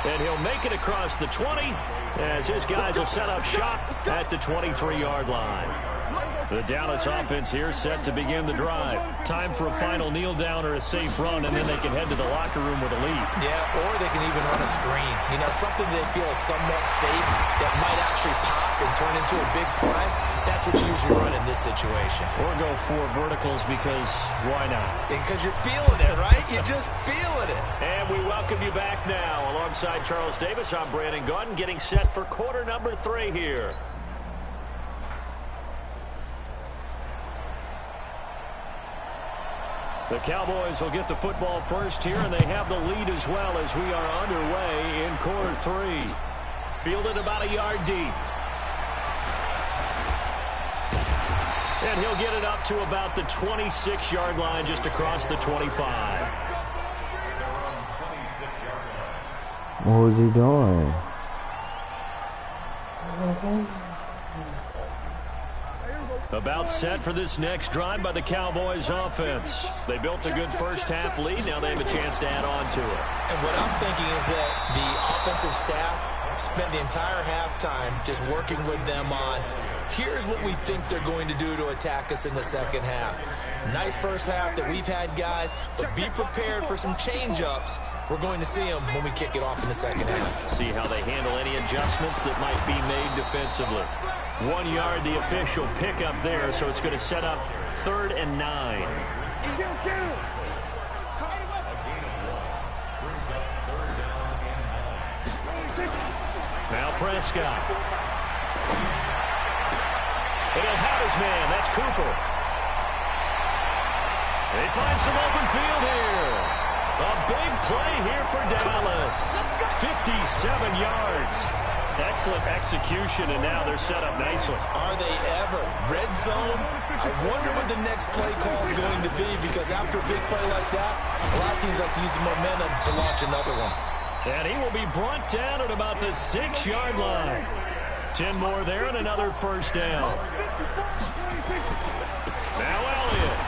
And he'll make it across the 20 as his guys will set up shop at the 23-yard line. The Dallas offense here set to begin the drive. Time for a final kneel down or a safe run, and then they can head to the locker room with a lead.
Yeah, or they can even run a screen. Something they feel is somewhat safe that might actually pop and turn into a big play. That's what you usually run in this situation.
Or go 4 verticals because why not?
Because you're feeling it, right? You're just feeling it.
And we welcome you back now. Alongside Charles Davis, I'm Brandon Gaudin, getting set for quarter number 3 here. The Cowboys will get the football first here, and they have the lead as well as we are underway in quarter 3. Fielded about a yard deep. And he'll get it up to about the 26-yard line, just across the 25.
What was he doing?
About set for this next drive by the Cowboys offense. They built a good first half lead. Now they have a chance to add on to it.
And what I'm thinking is that the offensive staff spent the entire halftime just working with them on, here's what we think they're going to do to attack us in the second half. Nice first half that we've had, guys, but be prepared for some change-ups. We're going to see them when we kick it off in the second half.
See how they handle any adjustments that might be made defensively. 1 yard, the official pickup there, so it's going to set up 3rd and 9. Now Prescott. And he'll have his man. That's Cooper. They find some open field here. A big play here for Dallas. 57 yards. Excellent execution, and now they're set up nicely.
Are they ever? Red zone? I wonder what the next play call is going to be, because after a big play like that, a lot of teams like to use the momentum to launch another one.
And he will be brought down at about the 6-yard line. 10 more there and another first down. Now Elliott.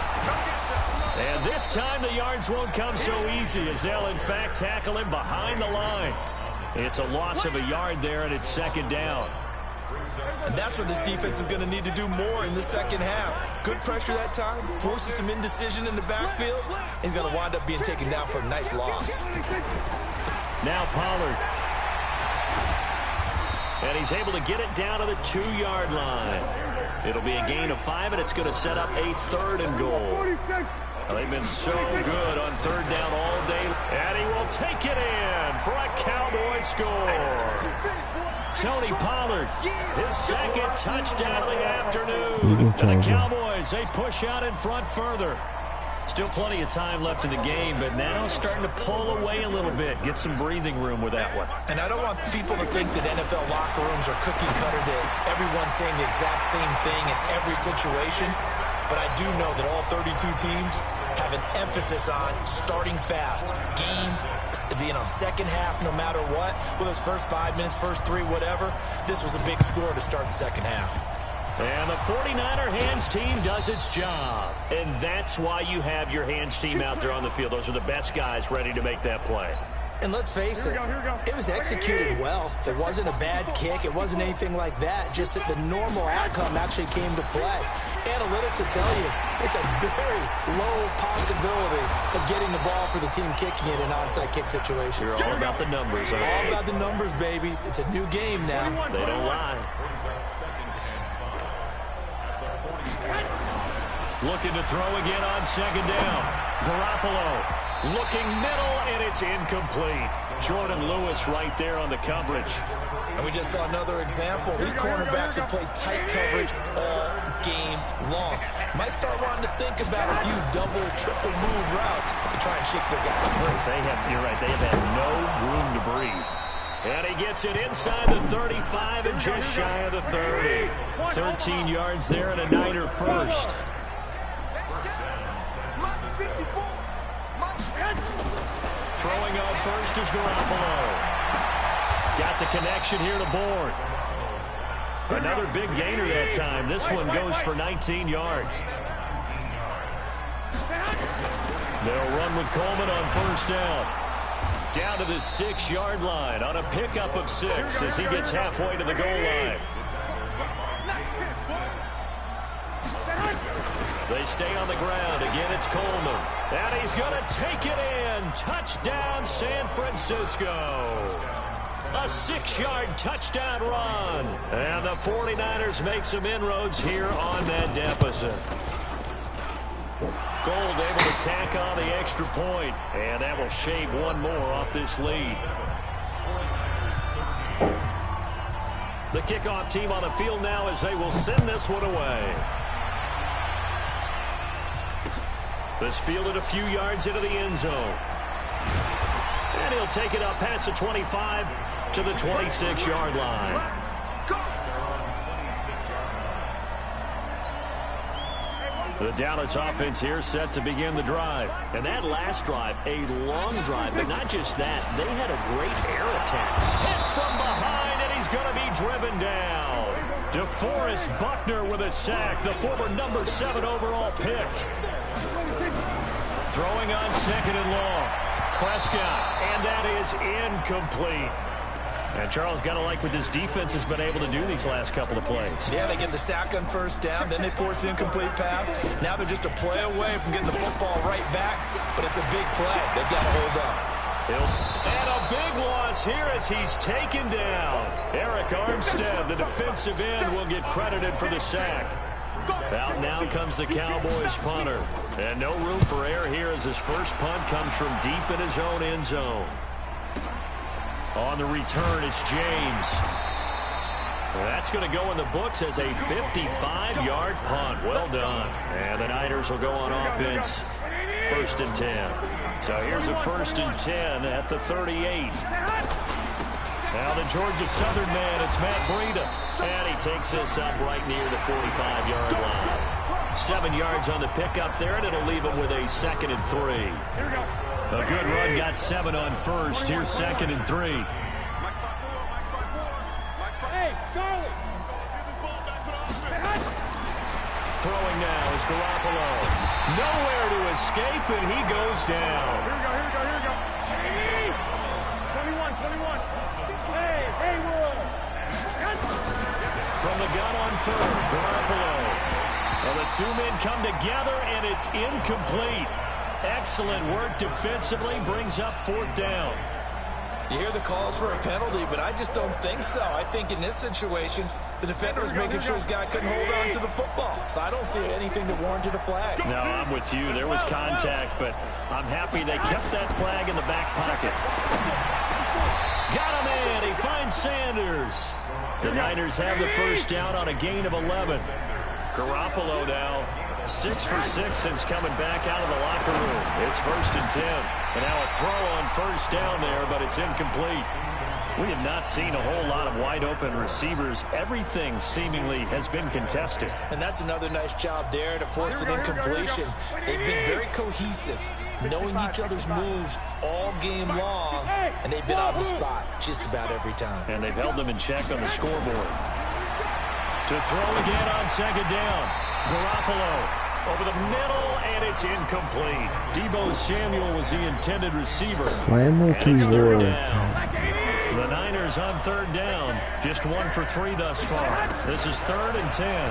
And this time the yards won't come so easy, as they'll in fact tackle him behind the line. It's a loss of a yard there, and it's 2nd down.
And that's what this defense is going to need to do more in the second half. Good pressure that time, forces some indecision in the backfield. He's going to wind up being taken down for a nice loss.
Now Pollard. And he's able to get it down to the 2-yard line. It'll be a gain of 5, and it's going to set up a 3rd and goal. They've been so good on 3rd down all day. And he will take it in for a Cowboy score. Tony Pollard, his 2nd touchdown of the afternoon. And the Cowboys, they push out in front further. Still plenty of time left in the game, but now starting to pull away a little bit. Get some breathing room with that one.
And I don't want people to think that NFL locker rooms are cookie cutter, that everyone's saying the exact same thing in every situation. But I do know that all 32 teams have an emphasis on starting fast. Game, second half, no matter what. Whether it's first 5 minutes, first 3, whatever. This was a big score to start the second half.
And the 49er hands team does its job. And that's why you have your hands team out there on the field. Those are the best guys ready to make that play.
And let's face it, it was executed well. It wasn't a bad kick. It wasn't anything like that. Just that the normal outcome actually came to play. Analytics will tell you it's a very low possibility of getting the ball for the team kicking it in an onside kick situation.
You're all about the numbers, huh?
All about the numbers, baby. It's a new game now.
They don't lie. Looking to throw again on 2nd down. Garoppolo looking middle, and it's incomplete. Jordan Lewis right there on the coverage.
And we just saw another example. These cornerbacks have played tight coverage all game long. Might start wanting to think about a few double, triple move routes to try and shake their guys free.
You're right, they have had no room to breathe. And he gets it inside the 35 and just shy of the 30. 13 yards there and a Niner first. Throwing on first is Garoppolo. Got the connection here to Bourne. Another big gainer that time. This one goes for 19 yards. They'll run with Coleman on first down. Down to the 6-yard line on a pickup of 6 as he gets halfway to the goal line. They stay on the ground. Again, it's Coleman. And he's going to take it in. Touchdown, San Francisco. A 6-yard touchdown run. And the 49ers make some inroads here on that deficit. Gold able to tack on the extra point, and that will shave one more off this lead. The kickoff team on the field now as they will send this one away. This fielded a few yards into the end zone. And he'll take it up past the 25 to the 26-yard line. The Dallas offense here set to begin the drive. And that last drive, a long drive, but not just that. They had a great air attack. Hit from behind, and he's going to be driven down. DeForest Buckner with a sack, the former number 7 overall pick. Throwing on second and long. Prescott, and that is incomplete. And Charles, got to like what this defense has been able to do these last couple of plays. Yeah, they get the sack on first down, then they force the incomplete pass. Now they're just a play away from getting the football right back, but it's a big play. They've got to hold up. And a big loss here as he's taken down. Eric Armstead, the defensive end, will get credited for the sack. Out now comes the Cowboys punter. And no room for error here as his first punt comes from deep in his own end zone. On the return, it's James. That's going to go in the books as a 55-yard punt. Well done. And the Niners will go on offense. 1st and 10. So here's a 1st and 10 at the 38. Now the Georgia Southern man, it's Matt Breida. And he takes this up right near the 45-yard line. 7 yards on the pickup there, and it'll leave him with a 2nd and 3. A good run, got 7 on first. Here's 2nd and 3.
Hey, Charlie.
Throwing now is Garoppolo. Nowhere to escape, and he goes down.
Here we go. Hey, 21. Hey,
From the gun on third, Garoppolo. Well, the two men come together, and it's incomplete. Excellent work defensively, brings up 4th down.
You hear the calls for a penalty, but I just don't think so. I think in this situation, the defender was making sure his guy couldn't hold on to the football. So I don't see anything that warranted a flag.
No, I'm with you. There was contact, but I'm happy they kept that flag in the back pocket. Got him in. He finds Sanders. The Niners have the first down on a gain of 11. Garoppolo now 6 for 6 since coming back out of the locker room. It's 1st and 10. And now a throw on first down there, but it's incomplete. We have not seen a whole lot of wide-open receivers. Everything seemingly has been contested.
And that's another nice job there to force an incompletion. They've been very cohesive, knowing each other's moves all game long, and they've been on the spot just about every time.
And they've held them in check on the scoreboard. To throw again on 2nd down. Garoppolo over the middle, and it's incomplete. Deebo Samuel was the intended receiver. And it's 3rd down. The Niners on 3rd down. Just 1 for 3 thus far. This is 3rd and 10.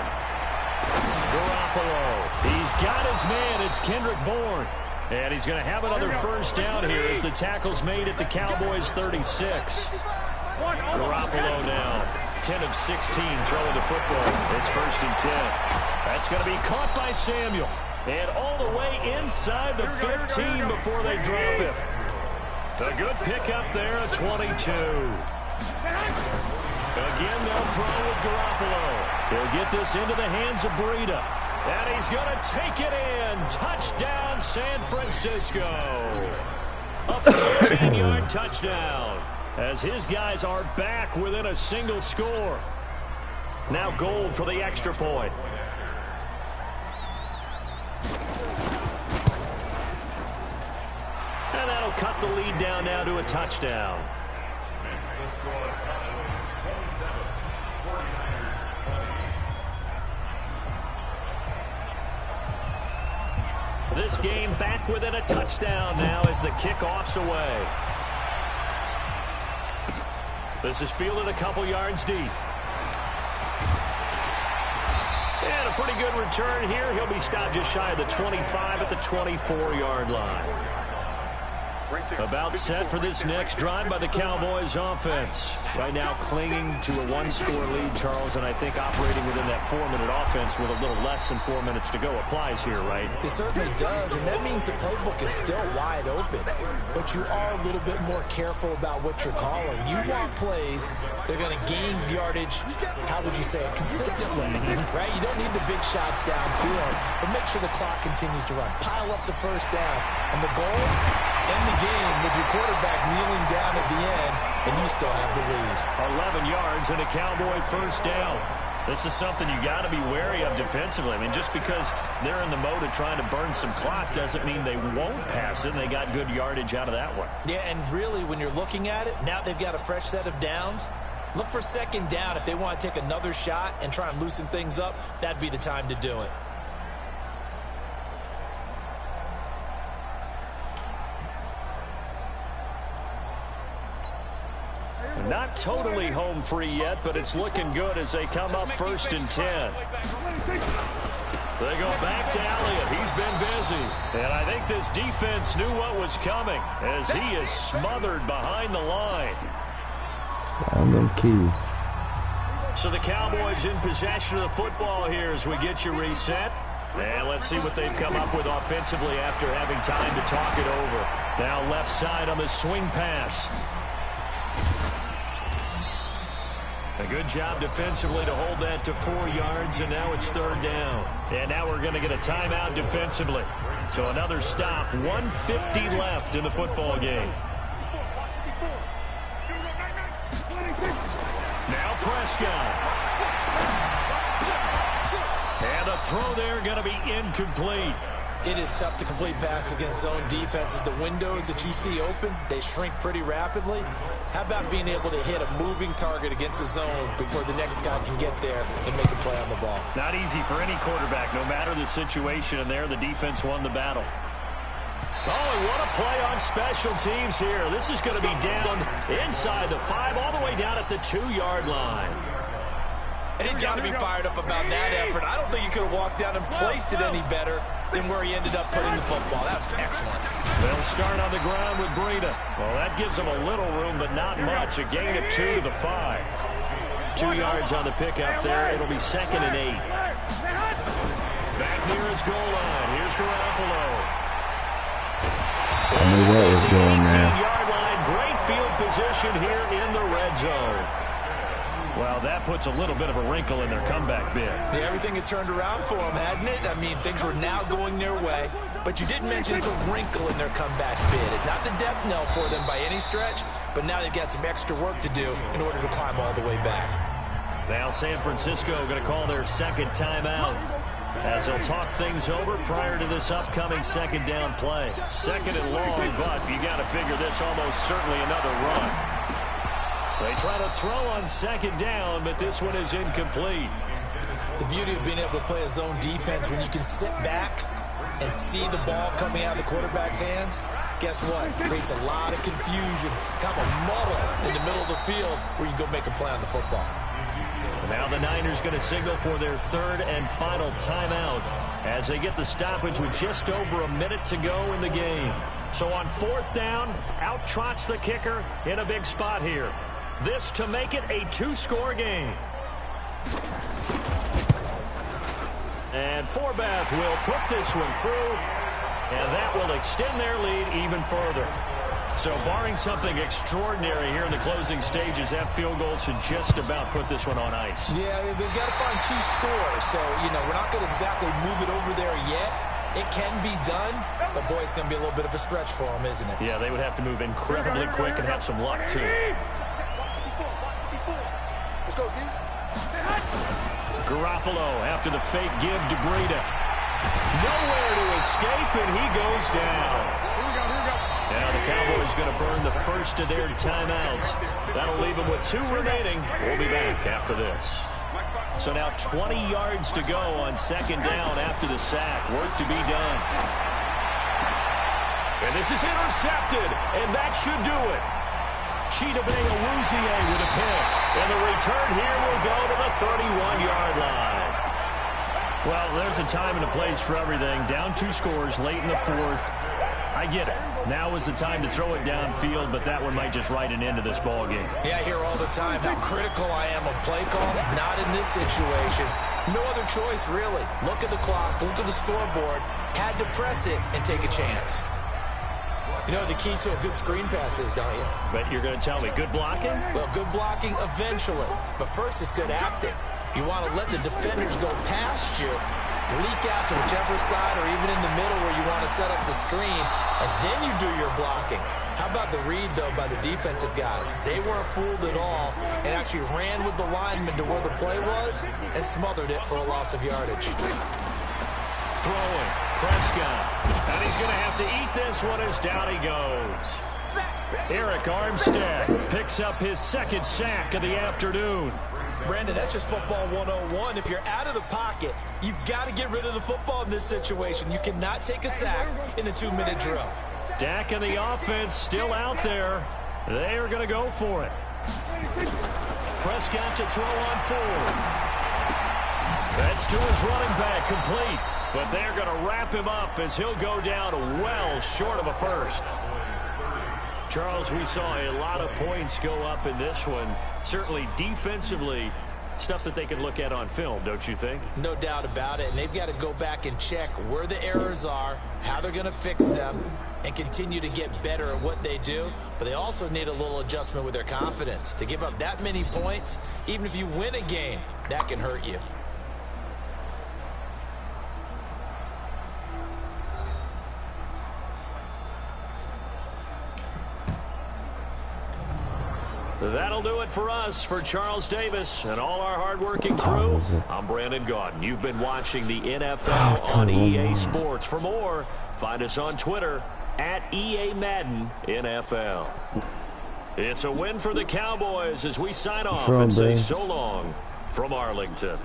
Garoppolo. He's got his man. It's Kendrick Bourne. And he's going to have another first down here as the tackle's made at the Cowboys 36. Garoppolo now. 10 of 16 throwing the football. It's 1st and 10. That's going to be caught by Samuel. And all the way inside the 15 before they drop him. A good pickup there, a 22. Again, they'll throw with Garoppolo. He'll get this into the hands of Breida. And he's going to take it in. Touchdown, San Francisco. A 14-yard touchdown as his guys are back within a single score. Now Gold for the extra point. And that'll cut the lead down now to a touchdown. This game back within a touchdown now as the kickoff's away. This is fielded a couple yards deep. And a pretty good return here. He'll be stopped just shy of the 25 at the 24-yard line. About set for this next drive by the Cowboys offense. Right now clinging to a one-score lead, Charles, and I think operating within that 4-minute offense with a little less than 4 minutes to go applies here, right?
It certainly does, and that means the playbook is still wide open. But you are a little bit more careful about what you're calling. You want plays, they're going to gain yardage, how would you say it, consistently, right? You don't need the big shots downfield, but make sure the clock continues to run. Pile up the first down, and the goal, end the game with your quarterback kneeling down at the end, and you still have the lead.
11 yards and a Cowboy first down. This is something you got to be wary of defensively. I mean, just because they're in the mode of trying to burn some clock doesn't mean they won't pass it. They got good yardage out of that one.
Yeah, and really, when you're looking at it, now they've got a fresh set of downs. Look for second down. If they want to take another shot and try and loosen things up, that'd be the time to do it.
Not totally home free yet, but it's looking good as they come up 1st and 10. They go back to Elliott. He's been busy. And I think this defense knew what was coming as he is smothered behind the line.
On them keys.
So the Cowboys in possession of the football here as we get you reset. And let's see what they've come up with offensively after having time to talk it over. Now left side on the swing pass. A good job defensively to hold that to 4 yards, and now it's 3rd down. And now we're going to get a timeout defensively. So another stop, 1:50 left in the football game. Now Prescott. And the throw there going to be incomplete.
It is tough to complete passes against zone defenses. The windows that you see open, they shrink pretty rapidly. How about being able to hit a moving target against a zone before the next guy can get there and make a play on the ball?
Not easy for any quarterback, no matter the situation, and there the defense won the battle. Oh, and what a play on special teams here. This is going to be down inside the 5, all the way down at the 2-yard line.
And he's got to be fired up about that effort. I don't think he could have walked down and placed it any better than where he ended up putting the football. That was excellent.
They'll start on the ground with Breida. Well, that gives them a little room, but not much. A gain of 2 to the 5. 2 yards on the pickup there. It'll be 2nd and 8. Back near his goal line. Here's Garoppolo.
I knew that was going there.
18-yard line. Great field position here in the red zone. Well, that puts a little bit of a wrinkle in their comeback bid.
Yeah, everything had turned around for them, hadn't it? I mean, things were now going their way. But you did mention it's a wrinkle in their comeback bid. It's not the death knell for them by any stretch, but now they've got some extra work to do in order to climb all the way back.
Now San Francisco going to call their 2nd timeout as they'll talk things over prior to this upcoming 2nd down play. 2nd and long, but you got to figure this almost certainly another run. They try to throw on 2nd down, but this one is incomplete.
The beauty of being able to play a zone defense when you can sit back and see the ball coming out of the quarterback's hands, guess what? It creates a lot of confusion, kind of a muddle in the middle of the field where you can go make a play on the football.
Now the Niners going to signal for their 3rd and final timeout as they get the stoppage with just over a minute to go in the game. So on 4th down, out trots the kicker in a big spot here. This to make it a 2-score game. And Forbath will put this one through, and that will extend their lead even further. So barring something extraordinary here in the closing stages, that field goal should just about put this one on ice.
Yeah, they've got to find 2 scores. So, we're not going to exactly move it over there yet. It can be done, but, boy, it's going to be a little bit of a stretch for them, isn't it?
Yeah, they would have to move incredibly quick and have some luck, too.
Let's go, D.
Garoppolo after the fake give to Breida. Nowhere to escape, and he goes down.
Here we go.
Now the Cowboys going to burn the first of their timeouts. That'll leave them with 2 remaining. We'll be back after this. So now 20 yards to go on second down after the sack. Work to be done. And this is intercepted, and that should do it. Chidobe Awuzie with a pick. And the return here will go to the 31-yard line. Well, there's a time and a place for everything. Down 2 scores late in the 4th. I get it. Now is the time to throw it downfield, but that one might just write an end to this ball game.
Yeah, I hear all the time how critical I am of play calls. Not in this situation. No other choice, really. Look at the clock. Look at the scoreboard. Had to press it and take a chance. You know the key to a good screen pass is, don't you?
But you're going to tell me, good blocking?
Well, good blocking eventually. But first, it's good acting. You want to let the defenders go past you, leak out to whichever side or even in the middle where you want to set up the screen, and then you do your blocking. How about the read, though, by the defensive guys? They weren't fooled at all and actually ran with the lineman to where the play was and smothered it for a loss of yardage.
Throwing, Prescott. And he's going to have to eat this one as down he goes. Eric Armstead picks up his 2nd sack of the afternoon.
Brandon, that's just football 101. If you're out of the pocket, you've got to get rid of the football in this situation. You cannot take a sack in a 2-minute drill.
Dak and the offense still out there. They are going to go for it. Prescott to throw on 4th. That's to his running back, complete. But they're going to wrap him up as he'll go down well short of a first. Charles, we saw a lot of points go up in this one. Certainly defensively, stuff that they can look at on film, don't you think?
No doubt about it. And they've got to go back and check where the errors are, how they're going to fix them, and continue to get better at what they do. But they also need a little adjustment with their confidence. To give up that many points, even if you win a game, that can hurt you.
That'll do it for us. For Charles Davis and all our hardworking crew, I'm Brandon Gaudin. You've been watching the NFL on EA Sports. For more, find us on Twitter at EA Madden NFL. It's a win for the Cowboys as we sign off and say so long from Arlington.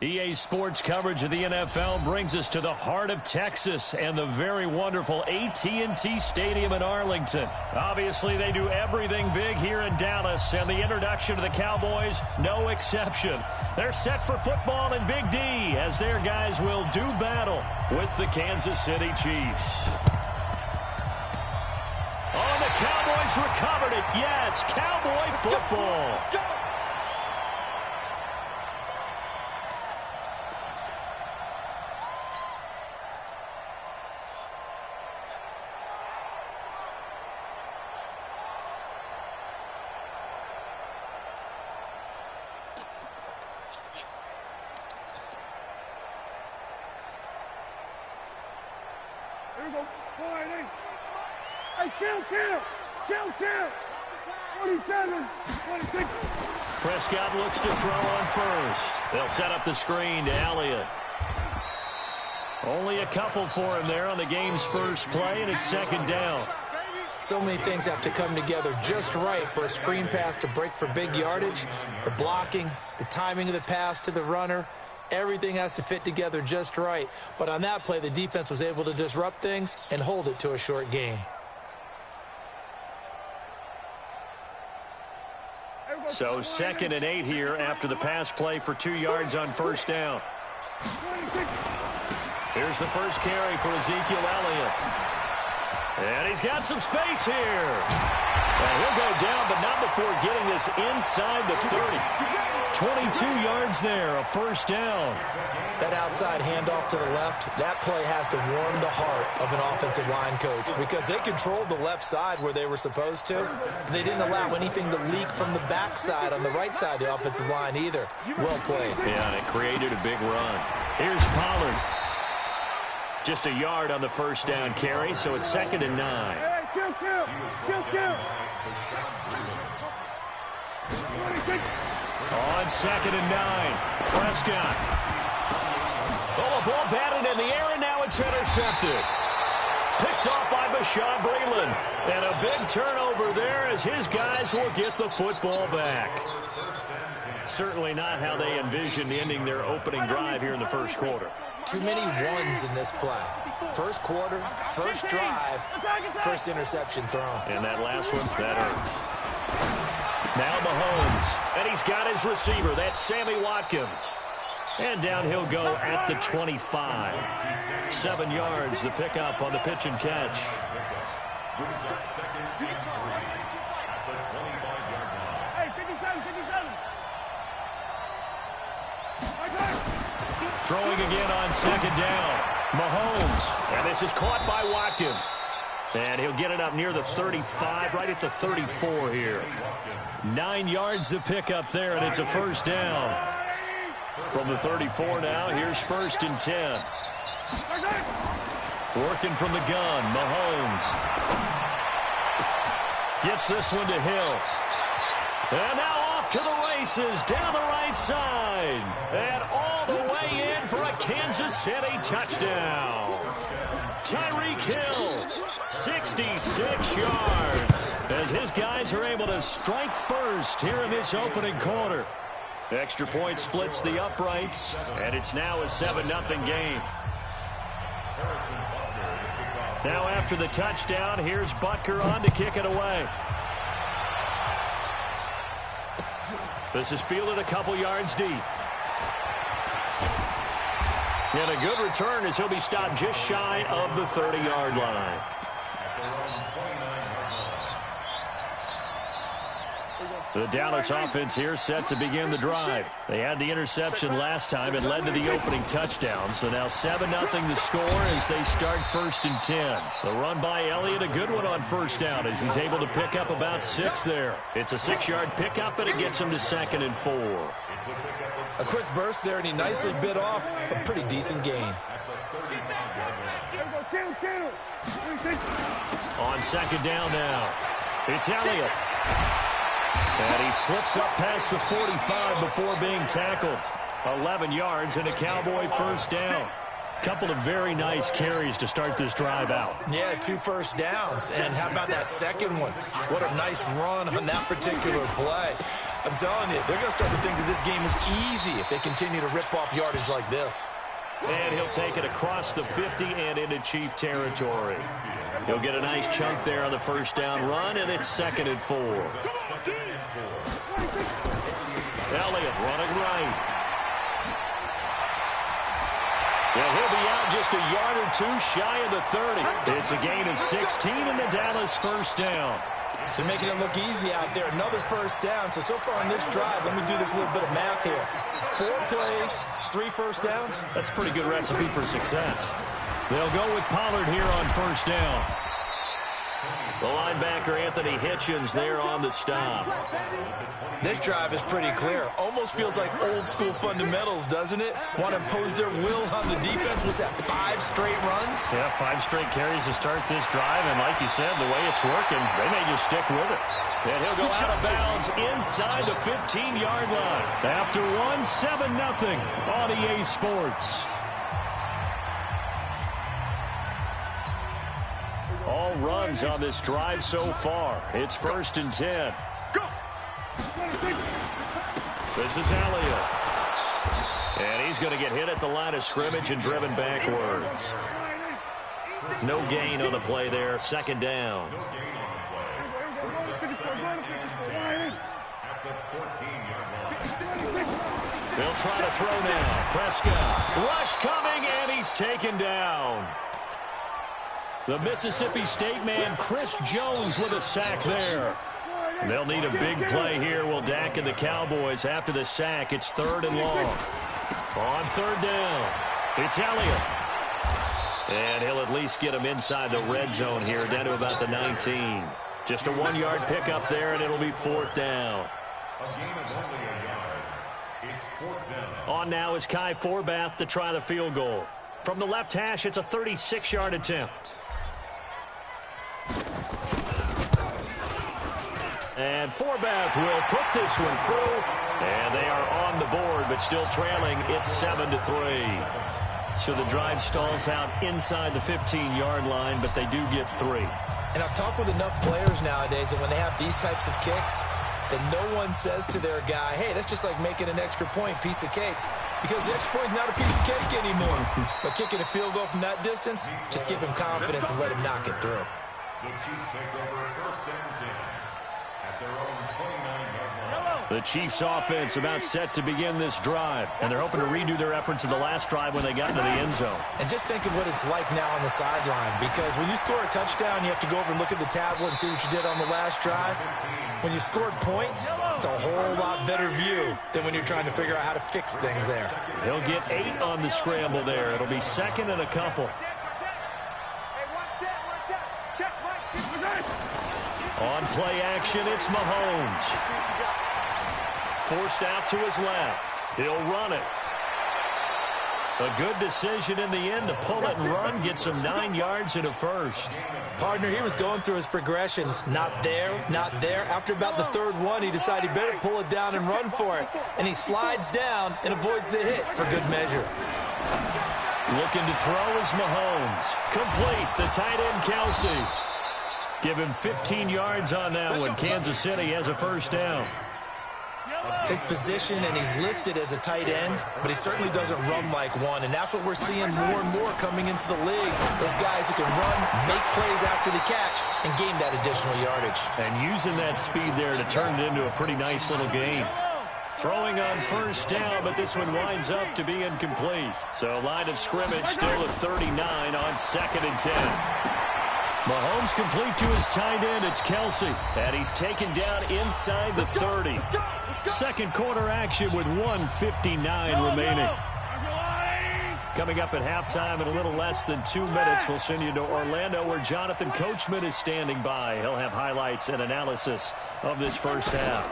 EA Sports coverage of the NFL brings us to the heart of Texas and the very wonderful AT&T Stadium in Arlington. Obviously, they do everything big here in Dallas, and the introduction to the Cowboys, no exception. They're set for football in Big D as their guys will do battle with the Kansas City Chiefs. Oh, the Cowboys recovered it. Yes, Cowboy football.
Go! Here we go. 4-8. Hey, kill. 27, 26.
Prescott looks to throw on first. They'll set up the screen to Elliott. Only a couple for him there on the game's first play, and it's second down.
So many things have to come together just right for a screen pass to break for big yardage. The blocking, the timing of the pass to the runner, everything has to fit together just right. But on that play, the defense was able to disrupt things and hold it to a short game.
So 2nd and 8 here after the pass play for 2 yards on first down. Here's the first carry for Ezekiel Elliott. And he's got some space here. And he'll go down, but not before getting this inside the 30. 22 yards there, a first down.
That outside handoff to the left, that play has to warm the heart of an offensive line coach because they controlled the left side where they were supposed to. They didn't allow anything to leak from the backside on the right side of the offensive line either. Well played.
Yeah, and it created a big run. Here's Pollard. Just a yard on the first down carry, so it's 2nd and 9.
Hey, kill.
On 2nd and 9, Prescott. Oh, a ball batted in the air, and now it's intercepted. Picked off by Bashaud Breeland. And a big turnover there as his guys will get the football back. Certainly not how they envisioned ending their opening drive here in the first quarter.
Too many ones in this play. First quarter, first drive, first interception thrown.
And that last one, that hurts. Now Mahomes, and he's got his receiver. That's Sammy Watkins. And down he'll go at the 25. 7 yards, the pickup on the pitch and catch.
Hey, 57.
Throwing again on 2nd down. Mahomes, and this is caught by Watkins. And he'll get it up near the 35, right at the 34 here. 9 yards to pick up there, and it's a first down. From the 34 now, here's 1st and 10. Working from the gun, Mahomes. Gets this one to Hill. And now off to the races, down the right side. And all the way in for a Kansas City touchdown. Tyreek Hill, 66 yards. As his guys are able to strike first here in this opening quarter. Extra point splits the uprights, and it's now a 7-0 game. Now after the touchdown, here's Butker on to kick it away. This is fielded a couple yards deep. And a good return as he'll be stopped just shy of the 30-yard line. The Dallas offense here set to begin the drive. They had the interception last time and led to the opening touchdown. So now 7-0 the score as they start 1st and 10. The run by Elliott, a good one on first down as he's able to pick up about 6 there. It's a 6-yard pickup, and it gets him to 2nd and 4.
A quick burst there, and he nicely bit off a pretty decent gain.
On 2nd down now, it's Elliott. And he slips up past the 45 before being tackled. 11 yards and a Cowboy first down. Couple of very nice carries to start this drive out.
Yeah, 2 first downs. And how about that second one? What a nice run on that particular play. I'm telling you, they're going to start to think that this game is easy if they continue to rip off yardage like this.
And he'll take it across the 50 and into Chief territory. He'll get a nice chunk there on the first down run, and it's 2nd and 4. Elliott running right. Yeah, he'll be out just a yard or two shy of the 30. It's a gain of 16 and the Dallas first down.
They're making it look easy out there. Another first down. So far on this drive, let me do this little bit of math here. 4 plays, 3 first downs.
That's a pretty good recipe for success. They'll go with Pollard here on first down. The linebacker, Anthony Hitchens, there on the stop.
This drive is pretty clear. Almost feels like old school fundamentals, doesn't it? Want to impose their will on the defense. Was that 5 straight runs?
Yeah, 5 straight carries to start this drive. And like you said, the way it's working, they may just stick with it. And he'll go out of bounds inside the 15-yard line. After 7-0 on EA Sports. All runs on this drive so far. It's 1st and 10. This is Elliott. And he's going to get hit at the line of scrimmage and driven backwards. No gain on the play there. 2nd down. They'll try to throw now. Prescott. Rush coming, and he's taken down. The Mississippi State man, Chris Jones, with a sack there. They'll need a big play here. Will Dak and the Cowboys after the sack. It's 3rd and long. On 3rd down, it's Elliott. And he'll at least get him inside the red zone here, down to about the 19. Just a 1-yard pickup there, and it'll be 4th down. On now is Kai Forbath to try the field goal. From the left hash, it's a 36-yard attempt. And Forbath will put this one through. And they are on the board, but still trailing. It's 7-3. So the drive stalls out inside the 15-yard line, but they do get 3.
And I've talked with enough players nowadays that when they have these types of kicks, that no one says to their guy, hey, that's just like making an extra point, piece of cake. Because the extra point is not a piece of cake anymore. But kicking a field goal from that distance, just give him confidence and let him knock it through.
The Chiefs take over 1st and 10 at their own 29-yard line.
The Chiefs offense about set to begin this drive. And they're hoping to redo their efforts in the last drive when they got into the end zone.
And just think of what it's like now on the sideline. Because when you score a touchdown, you have to go over and look at the tablet and see what you did on the last drive. When you scored points, it's a whole lot better view than when you're trying to figure out how to fix things there.
He'll get 8 on the scramble there. It'll be 2nd and a couple. On play action, it's Mahomes. Forced out to his left. He'll run it. A good decision in the end to pull it and run. Gets him 9 yards and a first.
Partner, he was going through his progressions. Not there, not there. After about the 3rd one, he decided he better pull it down and run for it. And he slides down and avoids the hit for good measure.
Looking to throw is Mahomes. Complete. The tight end, Kelsey. Give him 15 yards on that one. Kansas City has a first down.
His position, and he's listed as a tight end, but he certainly doesn't run like one, and that's what we're seeing more and more coming into the league. Those guys who can run, make plays after the catch, and gain that additional yardage.
And using that speed there to turn it into a pretty nice little game. Throwing on first down, but this one winds up to be incomplete. So line of scrimmage still at 39 on 2nd and 10. Mahomes complete to his tight end. It's Kelsey. And he's taken down inside the 30. Second quarter action with 1:59 remaining. Coming up at halftime in a little less than 2 minutes, we'll send you to Orlando where Jonathan Coachman is standing by. He'll have highlights and analysis of this first half.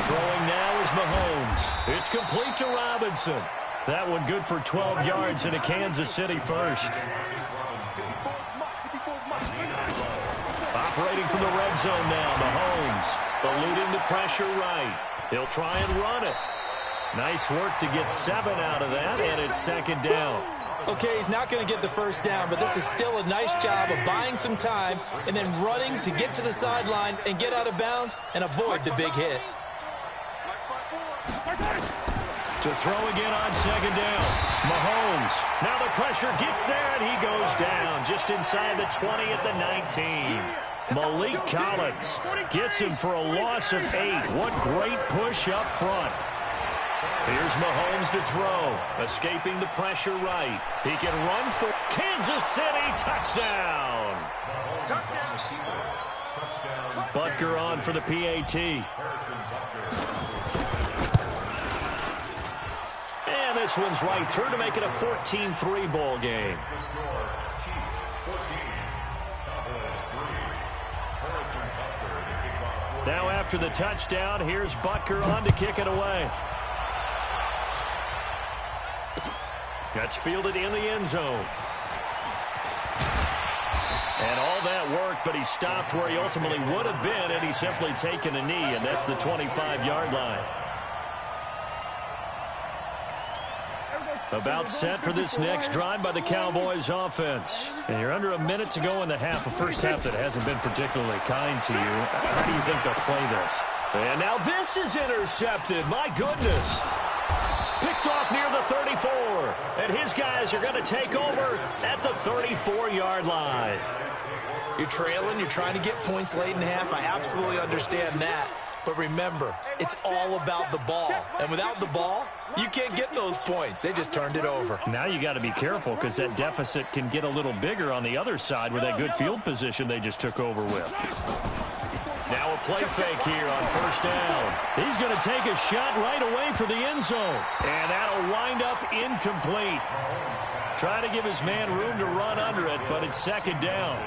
Throwing now is Mahomes. It's complete to Robinson. That one good for 12 yards and a Kansas City first. Operating from the red zone now, Mahomes. Eluding the pressure right. He'll try and run it. Nice work to get 7 out of that, and it's 2nd down.
Okay, he's not going to get the first down, but this is still a nice job of buying some time and then running to get to the sideline and get out of bounds and avoid the big hit.
To throw again on second down. Mahomes. Now the pressure gets there, and he goes down just inside the 20 at the 19. Malik Collins gets him for a loss of 8. What great push up front. Here's Mahomes to throw. Escaping the pressure right. He can run for Kansas City. Touchdown. Butker on for the PAT. And this one's right through to make it a 14-3 ball game. Now after the touchdown, here's Butker on to kick it away. That's fielded in the end zone. And all that worked, but he stopped where he ultimately would have been, and he's simply taken a knee, and that's the 25-yard line. About set for this next drive by the Cowboys offense. And you're under a minute to go in the half, a first half that hasn't been particularly kind to you. How do you think they'll play this? And now this is intercepted. My goodness. Picked off near the 34. And his guys are going to take over at the 34-yard line.
You're trailing. You're trying to get points late in half. I absolutely understand that. But remember, it's all about the ball. And without the ball, you can't get those points. They just turned it over.
Now you got to be careful because that deficit can get a little bigger on the other side with that good field position they just took over with. Now a play fake here on first down. He's going to take a shot right away for the end zone. And that'll wind up incomplete. Try to give his man room to run under it, but it's second down.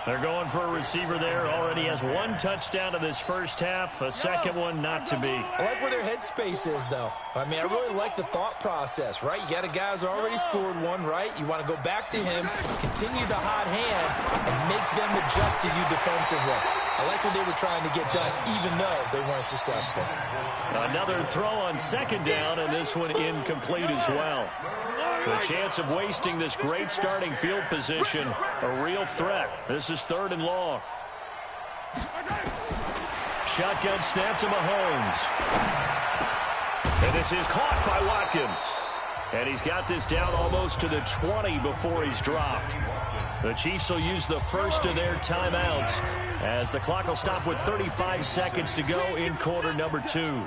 They're going for a receiver there. Already has one touchdown in this first half. A second one not to be.
I like where their headspace is, though. I mean, I really like the thought process, right? You got a guy who's already scored one, right? You want to go back to him, continue the hot hand, and make them adjust to you defensively. I like what they were trying to get done, even though they weren't successful.
Another throw on second down, and this one incomplete as well. The chance of wasting this great starting field position, a real threat. This is third and long. Shotgun snap to Mahomes. And this is caught by Watkins. And he's got this down almost to the 20 before he's dropped. The Chiefs will use the first of their timeouts as the clock will stop with 35 seconds to go in quarter number 2.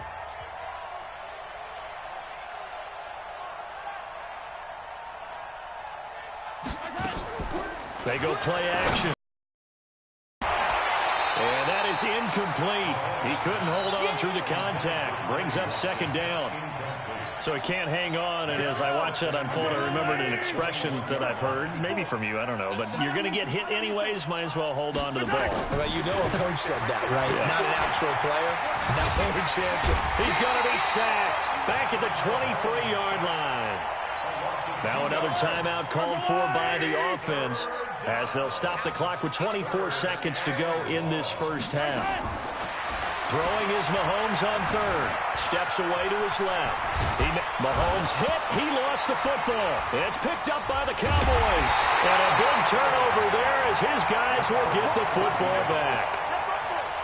They go play action. And that is incomplete. He couldn't hold on through the contact. Brings up second down. So he can't hang on, and as I watch that unfold, I remembered an expression that I've heard, maybe from you, I don't know, but you're going to get hit anyways, might as well hold on to the ball.
Well, you know a coach said that, right? Yeah. Not an actual player. Not a chance.
He's going to be sacked back at the 23-yard line. Now another timeout called for by the offense as they'll stop the clock with 24 seconds to go in this first half. Throwing is Mahomes on third. Steps away to his left. Mahomes hit. He lost the football. It's picked up by the Cowboys. And a big turnover there as his guys will get the football back.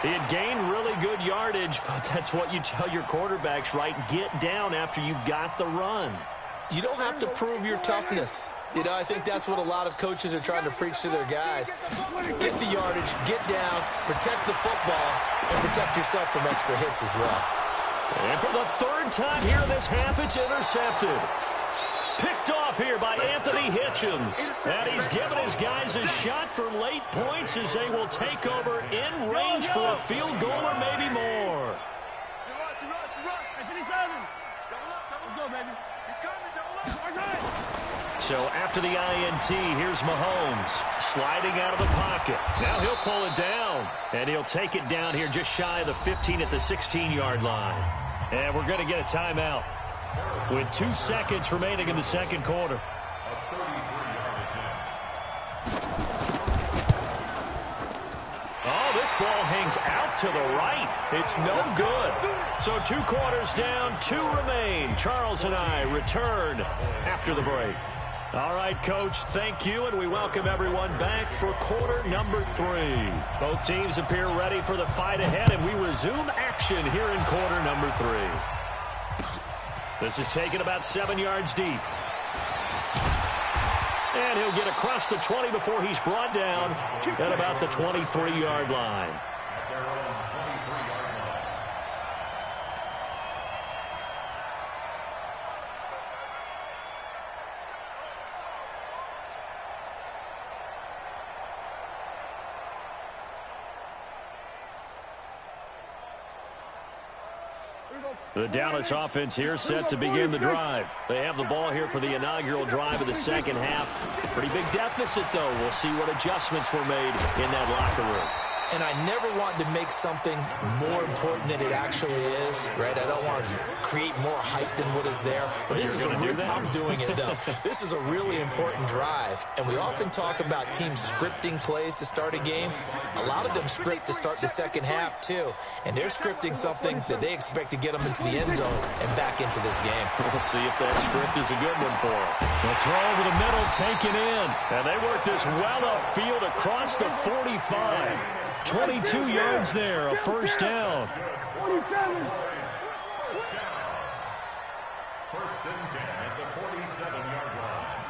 He had gained really good yardage, but that's what you tell your quarterbacks, right? Get down after you got the run.
You don't have to prove your toughness. You know, I think that's what a lot of coaches are trying to preach to their guys. Get the yardage, get down, protect the football, and protect yourself from extra hits as well.
And for the third time here in this half, it's intercepted. Picked off here by Anthony Hitchens. And he's given his guys a shot for late points as they will take over in range for a field goal or maybe more. So after the INT, here's Mahomes sliding out of the pocket. Now he'll pull it down, and he'll take it down here just shy of the 15 at the 16-yard line. And we're going to get a timeout with 2 seconds remaining in the second quarter. Oh, this ball hangs out to the right. It's no good. So 2 quarters down, 2 remain. Charles and I return after the break. All right, Coach, thank you, and we welcome everyone back for quarter number 3. Both teams appear ready for the fight ahead, and we resume action here in quarter number 3. This is taken about 7 yards deep. And he'll get across the 20 before he's brought down at about the 23-yard line.
At their own 23-yard line.
The Dallas offense here set to begin the drive. They have the ball here for the inaugural drive of the second half. Pretty big deficit, though. We'll see what adjustments were made in that locker room.
And I never want to make something more important than it actually is, right? I don't want to create more hype than what is there. But this is I'm doing it, though. This is a really important drive. And we often talk about teams scripting plays to start a game. A lot of them script to start the second half, too. And they're scripting something that they expect to get them into the end zone and back into this game.
We'll see if that script is a good one for them. The throw over the middle taken in. And they work this well upfield across the 45. 22 yards there, a first down.
First and 10 at the 47-yard line.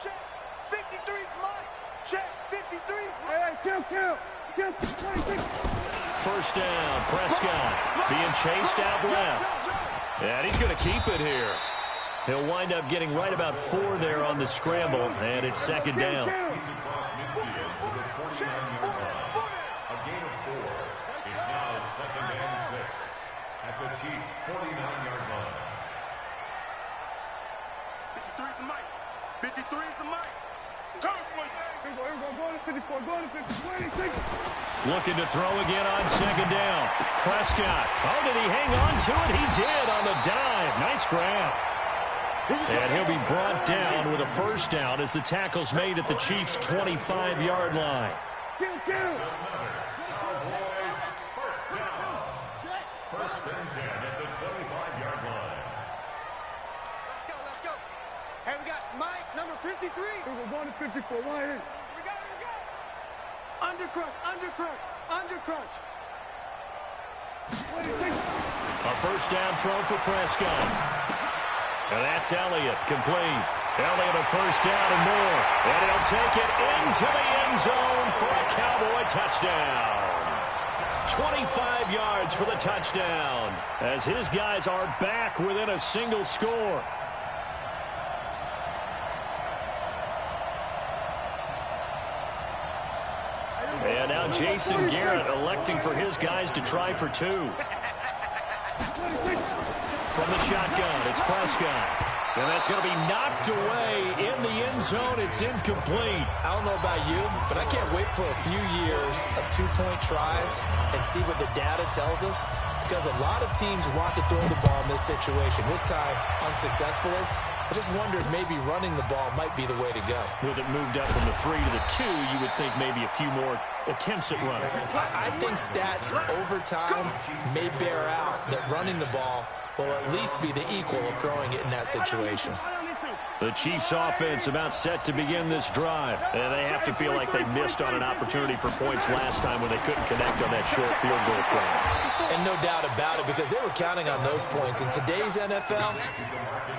Check, 53's Mike. Check, 53's Mike. Hey, kill, 26.
First down, Prescott being chased out left. And he's going to keep it here. He'll wind up getting right about 4 there on the scramble, and it's second down.
He's across midfield to the 49-yard line. A gain of 4. It's now second and 6 at the Chiefs' 49-yard line.
53's the Mike. 53's the Mike. Go to 54, go to 50, 26.
Looking to throw again on second down. Prescott. Oh, did he hang on to it? He did on the dive. Nice grab. And he'll be brought down with a first down as the tackle's made at the Chiefs' 25-yard line.
First and 10 at the 25-yard line.
Let's go. Hey, we got Mike, number 53. We're going to 54, right here. We got it. Under crunch.
A first down throw for Prescott. And that's Elliott, complete. Elliott a first down and more. And he'll take it into the end zone for a Cowboy touchdown. 25 yards for the touchdown as his guys are back within a single score. And now Jason Garrett electing for his guys to try for 2. From the shotgun, it's Prescott. And that's going to be knocked away in the end zone. It's incomplete.
I don't know about you, but I can't wait for a few years of two-point tries and see what the data tells us. Because a lot of teams want to throw the ball in this situation. This time, unsuccessfully. I just wondered maybe running the ball might be the way to go.
With it moved up from the 3 to the 2, you would think maybe a few more attempts at running.
I think stats over time may bear out that running the ball will at least be the equal of throwing it in that situation.
The Chiefs offense about set to begin this drive. And they have to feel like they missed on an opportunity for points last time when they couldn't connect on that short field goal try.
And no doubt about it, because they were counting on those points. In today's NFL,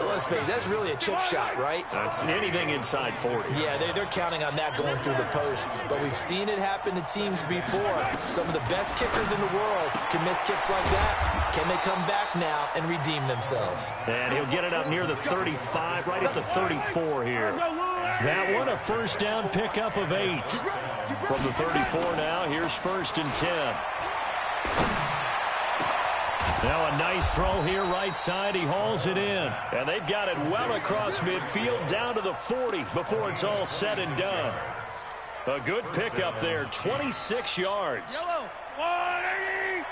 let's face it, that's really a chip shot, right?
That's anything inside 40.
Yeah, they're counting on that going through the post. But we've seen it happen to teams before. Some of the best kickers in the world can miss kicks like that. Can they come back now and redeem themselves?
And he'll get it up near the 35, right at the 34 here. That one, a first down pickup of 8. From the 34 now, here's first and 10. Now a nice throw here right side. He hauls it in. And they've got it well across midfield down to the 40 before it's all said and done. A good pickup there, 26 yards.
Yellow, 180.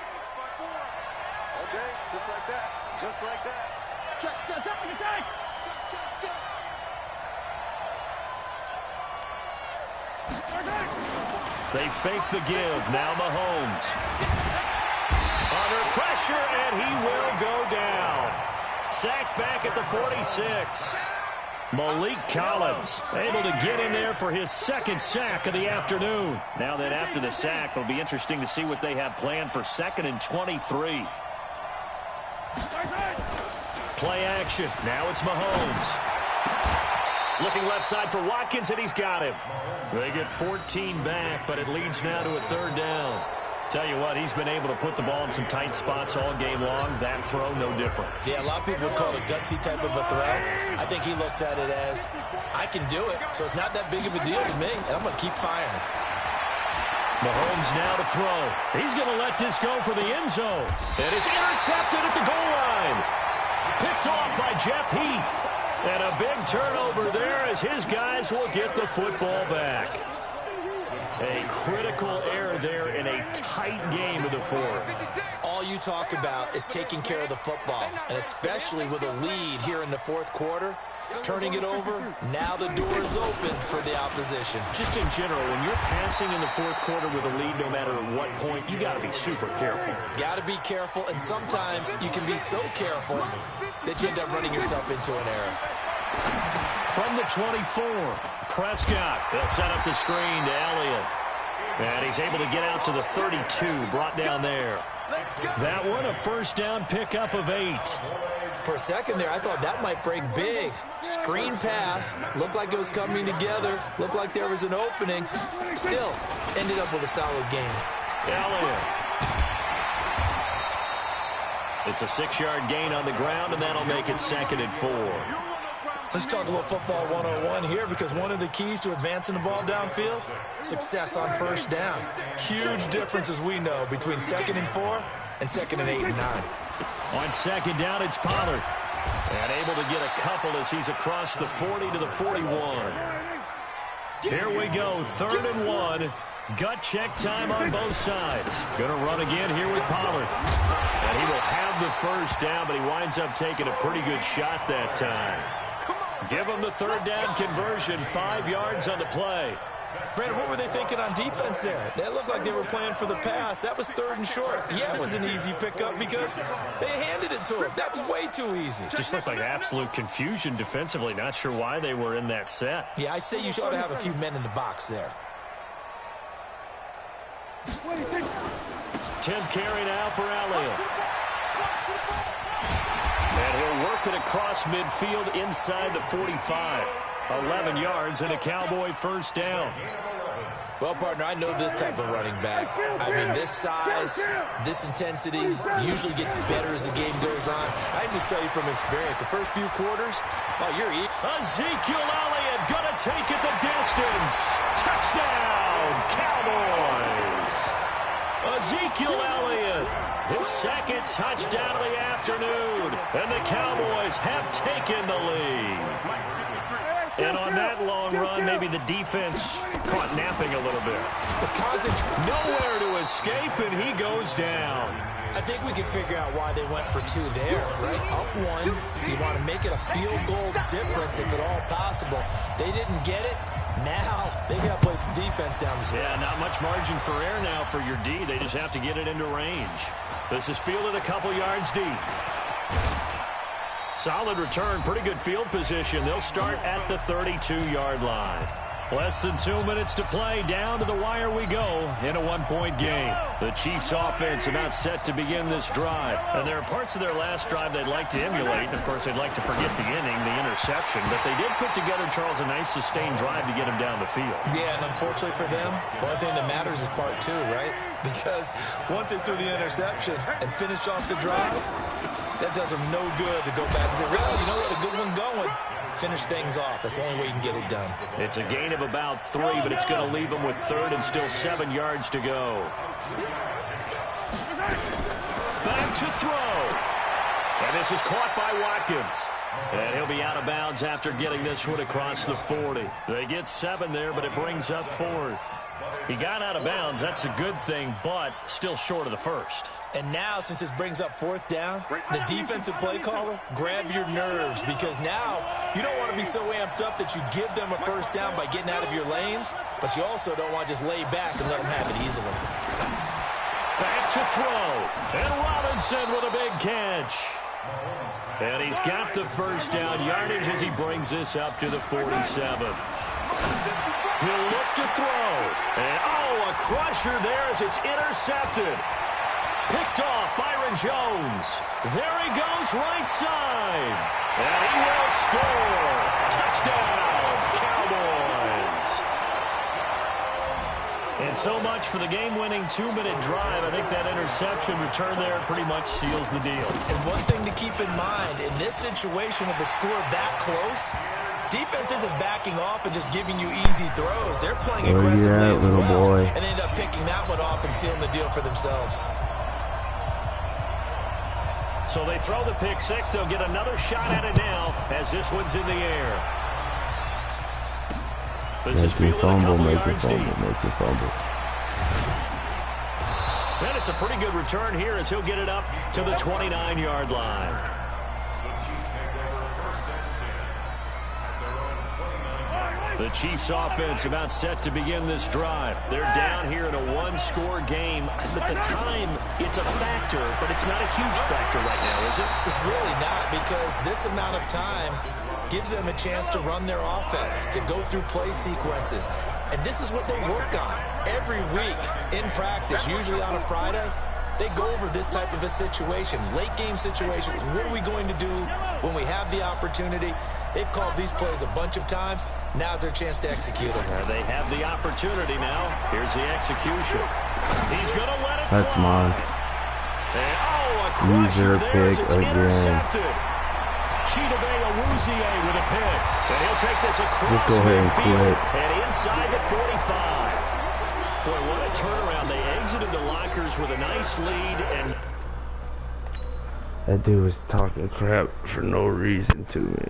Okay, just like that. Just like that. Check, attack. Check.
They fake the give. Now Mahomes. Under pressure, and he will go down. Sacked back at the 46. Malik Collins able to get in there for his second sack of the afternoon. Now that after the sack, it'll be interesting to see what they have planned for 2nd and 23. Play action. Now it's Mahomes. Looking left side for Watkins, and he's got him. They get 14 back, but it leads now to a 3rd down. Tell you what, he's been able to put the ball in some tight spots all game long. That throw, no different.
Yeah, a lot of people would call it a gutsy type of a throw. I think he looks at it as, I can do it, so it's not that big of a deal to me, and I'm going to keep firing.
Mahomes now to throw. He's going to let this go for the end zone. And it's intercepted at the goal line. Picked off by Jeff Heath. And a big turnover there as his guys will get the football back. A critical error there in a tight game of the 4th.
All you talk about is taking care of the football, and especially with a lead here in the 4th quarter. Turning it over, now the door is open for the opposition.
Just in general, when you're passing in the 4th quarter with a lead, no matter at what point, you got to be super careful.
Got to be careful, and sometimes you can be so careful that you end up running yourself into an error.
From the 24, Prescott. They'll set up the screen to Elliott. And he's able to get out to the 32, brought down there. That one, a 1st down pickup of 8.
For a second there, I thought that might break big. Screen pass. Looked like it was coming together. Looked like there was an opening. Still, ended up with a solid game.
Elliott. It's a 6-yard gain on the ground, and that'll make it 2nd and 4.
Let's talk a little football 101 here, because one of the keys to advancing the ball downfield, success on 1st down. Huge difference, as we know, between 2nd and 4 and 2nd and 8 and 9.
On 2nd down, it's Pollard. And able to get a couple as he's across the 40 to the 41. Here we go, 3rd and 1. Gut check time on both sides. Going to run again here with Pollard. And he will have the 1st down, but he winds up taking a pretty good shot that time. Give him the 3rd down conversion, 5 yards on the play.
Brandon, what were they thinking on defense there? That looked like they were playing for the pass. That was 3rd and short. Yeah, it was an easy pickup because they handed it to him. That was way too easy.
Just looked like absolute confusion defensively. Not sure why they were in that set.
Yeah, I'd say you ought to have a few men in the box there.
10th carry now for Elliott. And he'll work it across midfield inside the 45. 11 yards and a Cowboy 1st down.
Well, partner, I know this type of running back. I mean, this size, this intensity usually gets better as the game goes on. I can just tell you from experience, the first few quarters, oh, you're eating.
Ezekiel Elliott gonna take it the distance. Touchdown, Cowboys. Ezekiel Elliott, his 2nd touchdown of the afternoon. And the Cowboys have taken the lead. And on that long run, maybe the defense caught napping a little bit.
Because it's
nowhere to escape, and he goes down.
I think we can figure out why they went for 2 there, right? Up 1, you want to make it a field goal difference if at all possible. They didn't get it. Now they got to play some defense down the stretch.
Yeah, not much margin for error now for your D. They just have to get it into range. This is fielded a couple yards deep. Solid return, pretty good field position. They'll start at the 32-yard line. Less than 2 minutes to play. Down to the wire we go in a 1-point game. The Chiefs offense about set to begin this drive. And there are parts of their last drive they'd like to emulate. Of course, they'd like to forget the inning, the interception. But they did put together, Charles, a nice sustained drive to get him down the field.
Yeah, and unfortunately for them, the only thing that matters is part 2, right? Because once they threw the interception and finished off the drive, that does them no good to go back and say, well, you know what, a good one going. Finish things off. That's the only way you can get it done.
It's a gain of about 3, but it's going to leave them with 3rd and still 7 yards to go. Back to throw. And this is caught by Watkins. And he'll be out of bounds after getting this one across the 40. They get 7 there, but it brings up 4th. He got out of bounds. That's a good thing, but still short of the 1st.
And now, since this brings up 4th down, the defensive play caller, grab your nerves, because now you don't want to be so amped up that you give them a 1st down by getting out of your lanes, but you also don't want to just lay back and let them have it easily.
Back to throw. And Robinson with a big catch. And he's got the first down yardage as he brings this up to the 47. He'll look to throw. And, a crusher there as it's intercepted. Picked off Byron Jones. There he goes right side. And he will score. Touchdown, Cowboys. And so much for the game-winning 2-minute drive. I think that interception return there pretty much seals the deal.
And one thing to keep in mind, in this situation with the score that close, defense isn't backing off and just giving you easy throws. They're playing aggressively as well.
Boy.
And end up picking that one off and sealing the deal for themselves.
So they throw the pick six. They'll get another shot at it now as this one's in the air. This is fielded a couple yards deep. And it's a pretty good return here as he'll get it up to the 29-yard line. The Chiefs offense about set to begin this drive. They're down here in a one-score game. At the time, it's a factor, but it's not a huge factor right now, is it?
It's really not, because this amount of time gives them a chance to run their offense, to go through play sequences. And this is what they work on every week in practice, usually on a Friday. They go over this type of a situation, late-game situation. What are we going to do when we have the opportunity? They've called these plays a bunch of times. Now's their chance to execute them.
They have the opportunity now. Here's the execution. He's going to let it
That's
fly.
mine.
And, a crusher there as it's intercepted. Chidobe Awuzie with a pick. And he'll take this across midfield and inside the 45. Boy, what a turnaround. They exited the lockers with a nice lead. And
that dude was talking crap for no reason to me.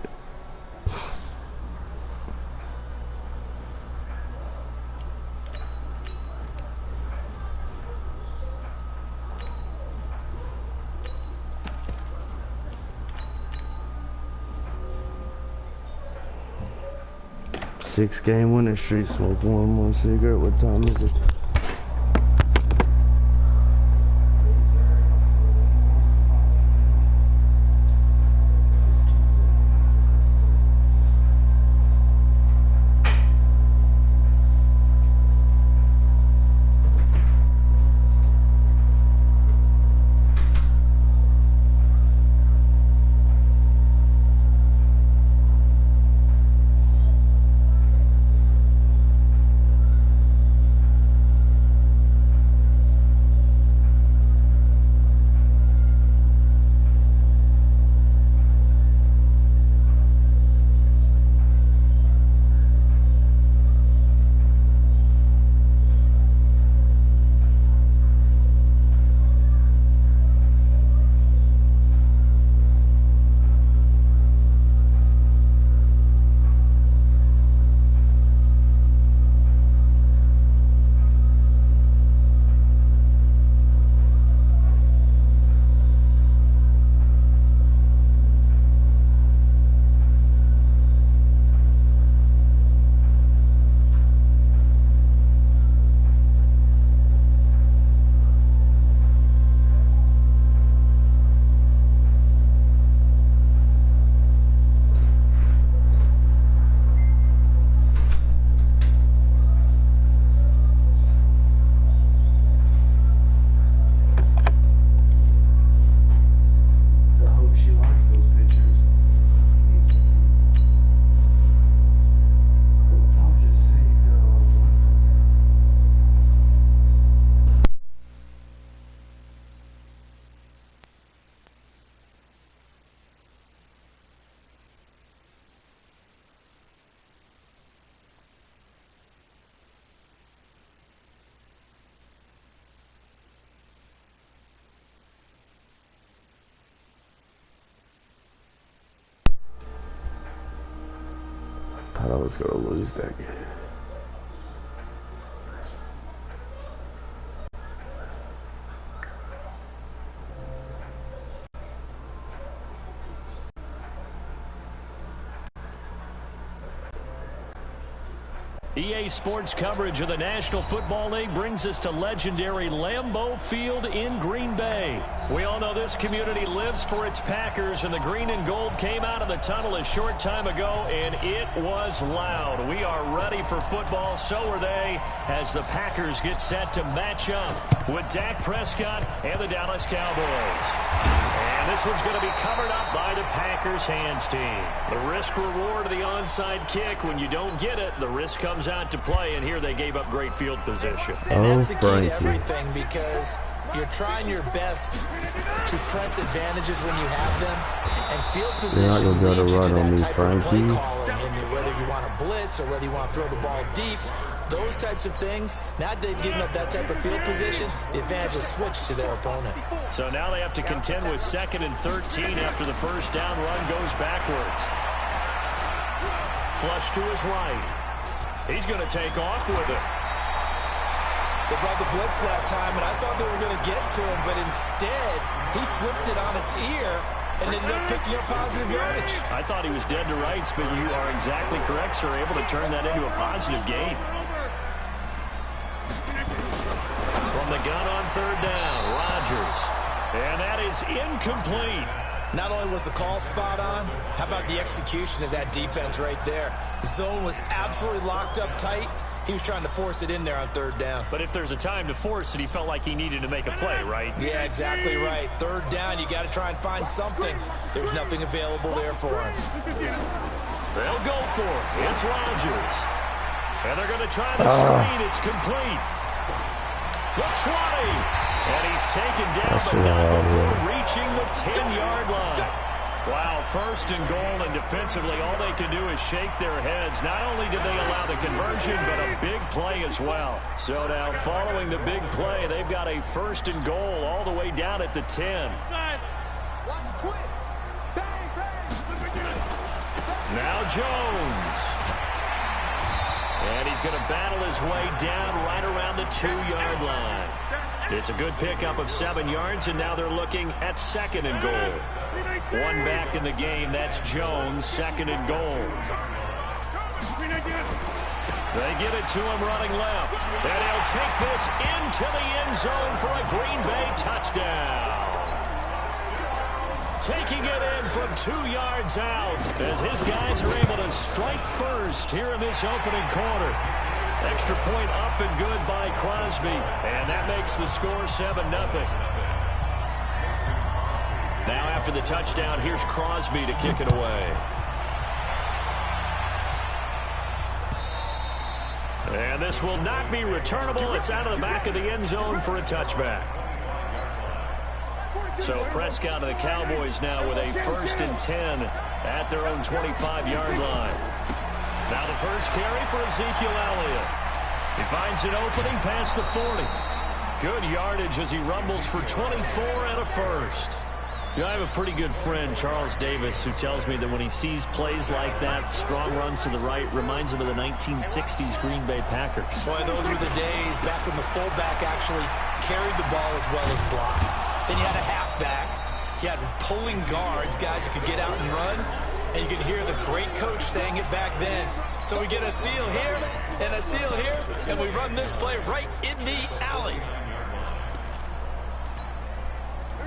Six-game winning streak. Smoke one more cigarette. What time is it? I was gonna lose that game.
EA Sports coverage of the National Football League brings us to legendary Lambeau Field in Green Bay. We all know this community lives for its Packers, and the green and gold came out of the tunnel a short time ago, and it was loud. We are ready for football, so are they, as the Packers get set to match up with Dak Prescott and the Dallas Cowboys. And this one's going to be covered up by the Packers hands team. The risk-reward of the onside kick, when you don't get it, the risk comes out to play, and here they gave up great field position.
And that's the key to everything, because you're trying your best to press advantages when you have them, and field position leads you to that type of play calling. And whether you want to blitz or whether you want to throw the ball deep, those types of things, now that they've given up that type of field position, the advantage is switched to their opponent.
So now they have to contend with 2nd and 13 after the first down run goes backwards. Flush to his right. He's going to take off with it.
They brought the blitz that time, and I thought they were going to get to him, but instead, he flipped it on its ear and ended up picking up positive yardage.
I thought he was dead to rights, but you are exactly correct, sir. Able to turn that into a positive gain. From the gun on 3rd down, Rodgers. And that is incomplete.
Not only was the call spot on, how about the execution of that defense right there? The zone was absolutely locked up tight. He was trying to force it in there on 3rd down.
But if there's a time to force it, he felt like he needed to make a play, right?
Yeah, exactly right. 3rd down, you got to try and find something. There's nothing available there for him.
They'll go for it. It's Rodgers. And they're going to try the screen. It's complete. The 20. And he's taken down, but not before reaching the 10-yard line. Wow, 1st and goal, and defensively, all they can do is shake their heads. Not only did they allow the conversion, but a big play as well. So now, following the big play, they've got a 1st and goal all the way down at the 10. Now Jones. And he's going to battle his way down right around the 2-yard line. It's a good pickup of 7 yards, and now they're looking at 2nd and goal. One back in the game, that's Jones, 2nd and goal. They give it to him running left, and he'll take this into the end zone for a Green Bay touchdown. Taking it in from 2 yards out, as his guys are able to strike first here in this opening quarter. Extra point up and good by Crosby, and that makes the score 7-0. Now after the touchdown, here's Crosby to kick it away. And this will not be returnable. It's out of the back of the end zone for a touchback. So Prescott and the Cowboys now with a 1st and 10 at their own 25-yard line. Now the first carry for Ezekiel Elliott. He finds an opening past the 40. Good yardage as he rumbles for 24 and a 1st. You know, I have a pretty good friend, Charles Davis, who tells me that when he sees plays like that, strong runs to the right, reminds him of the 1960s Green Bay Packers.
Boy, those were the days back when the fullback actually carried the ball as well as blocked. Then you had a halfback. You had pulling guards, guys who could get out and run. And you can hear the great coach saying it back then. So we get a seal here and a seal here, and we run this play right in the alley.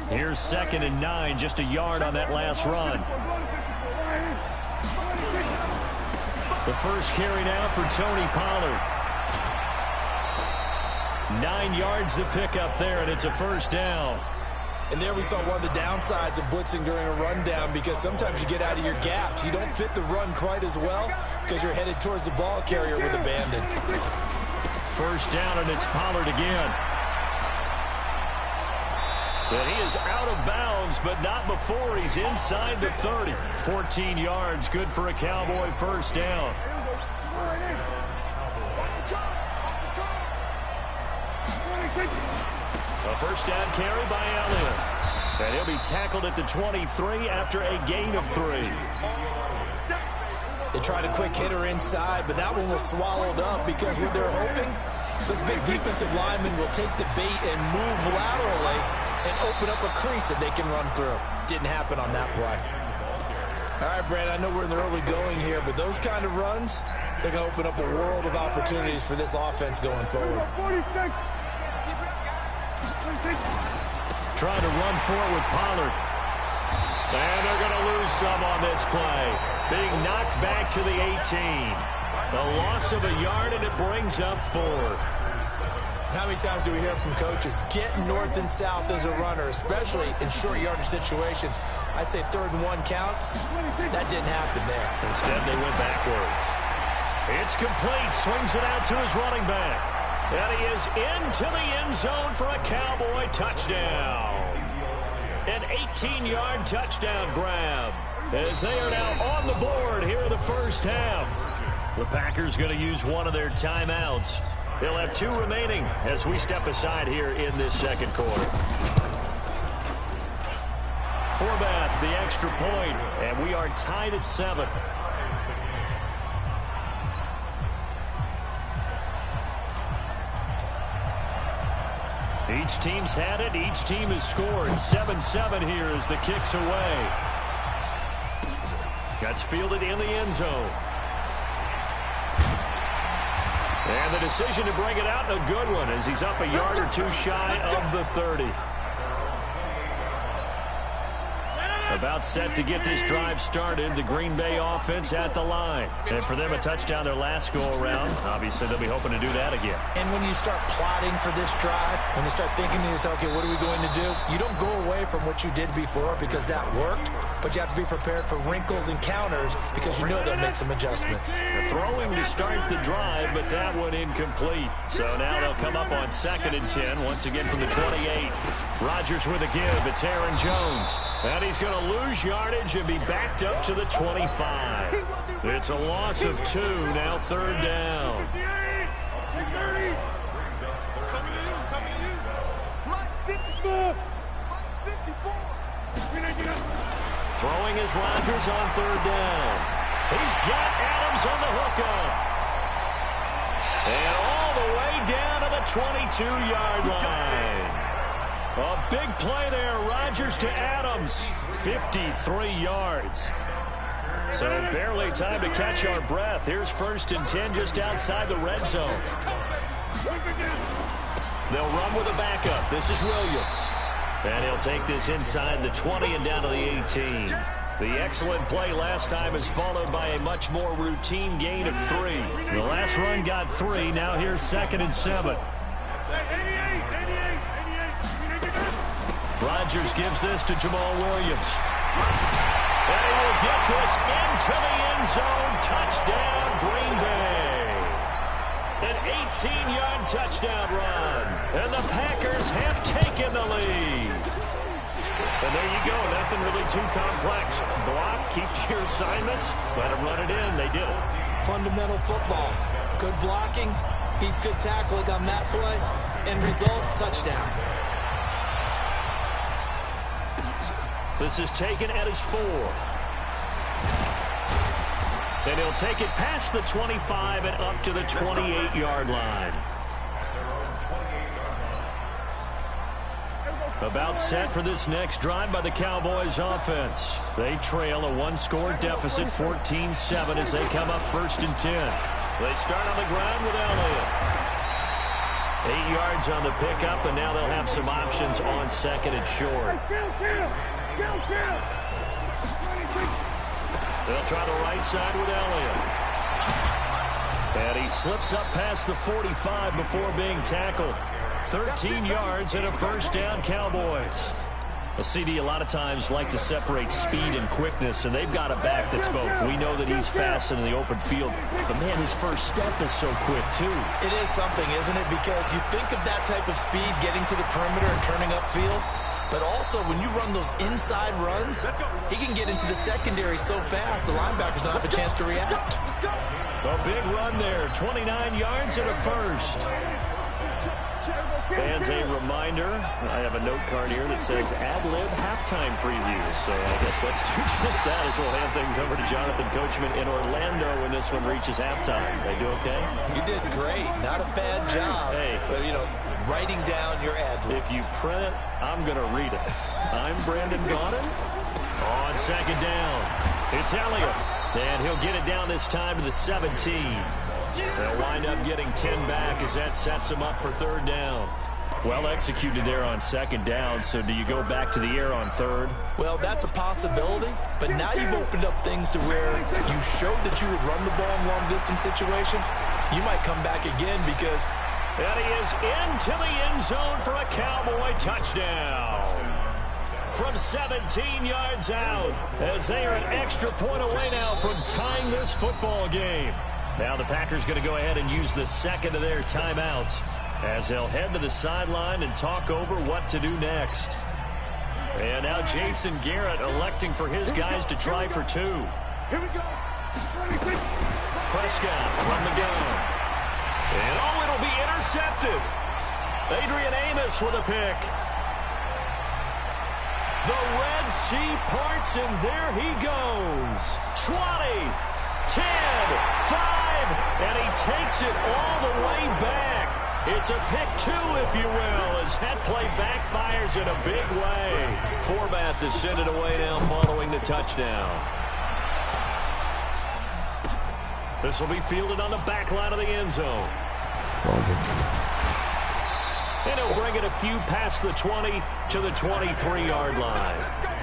Here's 2nd and 9, just a yard on that last run. The first carry now for Tony Pollard. 9 yards to pick up there, and it's a 1st down.
And there we saw one of the downsides of blitzing during a rundown, because sometimes you get out of your gaps. You don't fit the run quite as well because you're headed towards the ball carrier with abandon.
1st down, and it's Pollard again. But he is out of bounds, but not before he's inside the 30. 14 yards, good for a Cowboy 1st down. A 1st down carry by Elliott. And he'll be tackled at the 23 after a gain of 3.
They tried a quick hitter inside, but that one was swallowed up because what they're hoping, those big defensive linemen will take the bait and move laterally and open up a crease that they can run through. Didn't happen on that play. All right, Brandon, I know we're in the early going here, but those kind of runs, they're going to open up a world of opportunities for this offense going forward.
Trying to run forward with Pollard. And they're going to lose some on this play. Being knocked back to the 18. The loss of a yard, and it brings up 4.
How many times do we hear from coaches, get north and south as a runner, especially in short yardage situations? I'd say 3rd and 1 counts. That didn't happen there.
Instead, they went backwards. It's complete. Swings it out to his running back. And he is into the end zone for a Cowboy touchdown. An 18-yard touchdown grab as they are now on the board here in the first half. The Packers going to use one of their timeouts. They'll have 2 remaining as we step aside here in this second quarter. Forbath, the extra point, and we are tied at 7. Each team's had it. Each team has scored. 7-7 here as the kick's away. Gets fielded in the end zone. And the decision to bring it out, a good one, as he's up a yard or 2 shy of the 30. About set to get this drive started. The Green Bay offense at the line. And for them, a touchdown their last go-around. Obviously, they'll be hoping to do that again.
And when you start plotting for this drive, when you start thinking to yourself, okay, what are we going to do? You don't go away from what you did before because that worked, but you have to be prepared for wrinkles and counters because you know they'll make some adjustments.
They're throwing to start the drive, but that one incomplete. So now they'll come up on 2nd and 10, once again from the 28. Rodgers with a give. It's Aaron Jones. And he's going to lose yardage and be backed up to the 25. It's a loss of 2, now 3rd down. Throwing is Rodgers on 3rd down. He's got Adams on the hookup. And all the way down to the 22-yard line. A big play there. Rodgers to Adams. 53 yards. So barely time to catch our breath. Here's 1st and 10 just outside the red zone. They'll run with a backup. This is Williams. And he'll take this inside the 20 and down to the 18. The excellent play last time is followed by a much more routine gain of 3. The last run got 3. Now here's 2nd and 7. Rodgers gives this to Jamal Williams. And he will get this into the end zone. Touchdown, Green Bay. An 18-yard touchdown run. And the Packers have taken the lead. And there you go. Nothing really too complex. Block, keep to your assignments. Let them run it in. They did it.
Fundamental football. Good blocking. Beats good tackling on that play. End result, touchdown.
This is taken at his 4. And he'll take it past the 25 and up to the 28-yard line. About set for this next drive by the Cowboys offense. They trail a 1-score deficit, 14-7, as they come up 1st and 10. They start on the ground with Elliott. 8 yards on the pickup, and now they'll have some options on 2nd and short. They'll try the right side with Elliott. And he slips up past the 45 before being tackled. 13 yards and a 1st down, Cowboys. A CD a lot of times like to separate speed and quickness, and they've got a back that's both. We know that he's fast in the open field, but man, his first step is so quick too.
It is something, isn't it? Because you think of that type of speed getting to the perimeter and turning upfield, but also when you run those inside runs, he can get into the secondary so fast the linebackers don't have a chance to react.
A big run there, 29 yards and a 1st. Fans, a reminder, I have a note card here that says ad-lib halftime preview. So I guess let's do just that as we'll hand things over to Jonathan Coachman in Orlando when this one reaches halftime. They do okay?
You did great. Not a bad job.
Hey.
But, you know, writing down your ad-libs.
If you print it, I'm going to read it. I'm Brandon Gaudin on 2nd down. It's Elliott, and he'll get it down this time to the 17. They'll wind up getting 10 back as that sets him up for third down. Well executed there on second down, so do you go back to the air on third?
Well, that's a possibility, but now you've opened up things to where you showed that you would run the ball in long-distance situation. You might come back again because...
And he is into the end zone for a Cowboy touchdown. From 17 yards out, as they are an extra point away now from tying this football game. Now the Packers going to go ahead and use the second of their timeouts as they'll head to the sideline and talk over what to do next. And now Jason Garrett electing for his guys to try for two.
Here we go.
Prescott from the gun. And oh, it'll be intercepted. Adrian Amos with a pick. The Red Sea parts, and there he goes. 20, 10, 5, and he takes it all the way back. It's a pick two, if you will, as that play backfires in a big way. Format to send it away now following the touchdown. This will be fielded on the back line of the end zone. And he'll bring it a few past the 20 to the 23-yard line.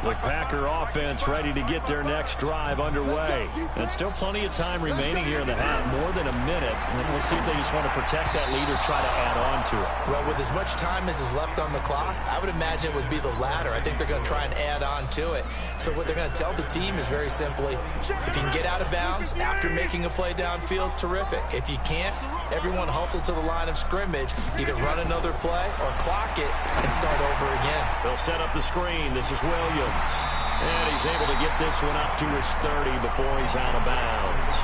The Packer offense ready to get their next drive underway. And still plenty of time remaining here in the half, more than a minute. And we'll see if they just want to protect that lead or try to add on to it.
Well, with as much time as is left on the clock, I would imagine it would be the latter. I think they're going to try and add on to it. So what they're going to tell the team is very simply, if you can get out of bounds after making a play downfield, terrific. If you can't, everyone hustle to the line of scrimmage, either run another play or clock it and start over again.
They'll set up the screen. This is Williams. And he's able to get this one up to his 30 before he's out of bounds.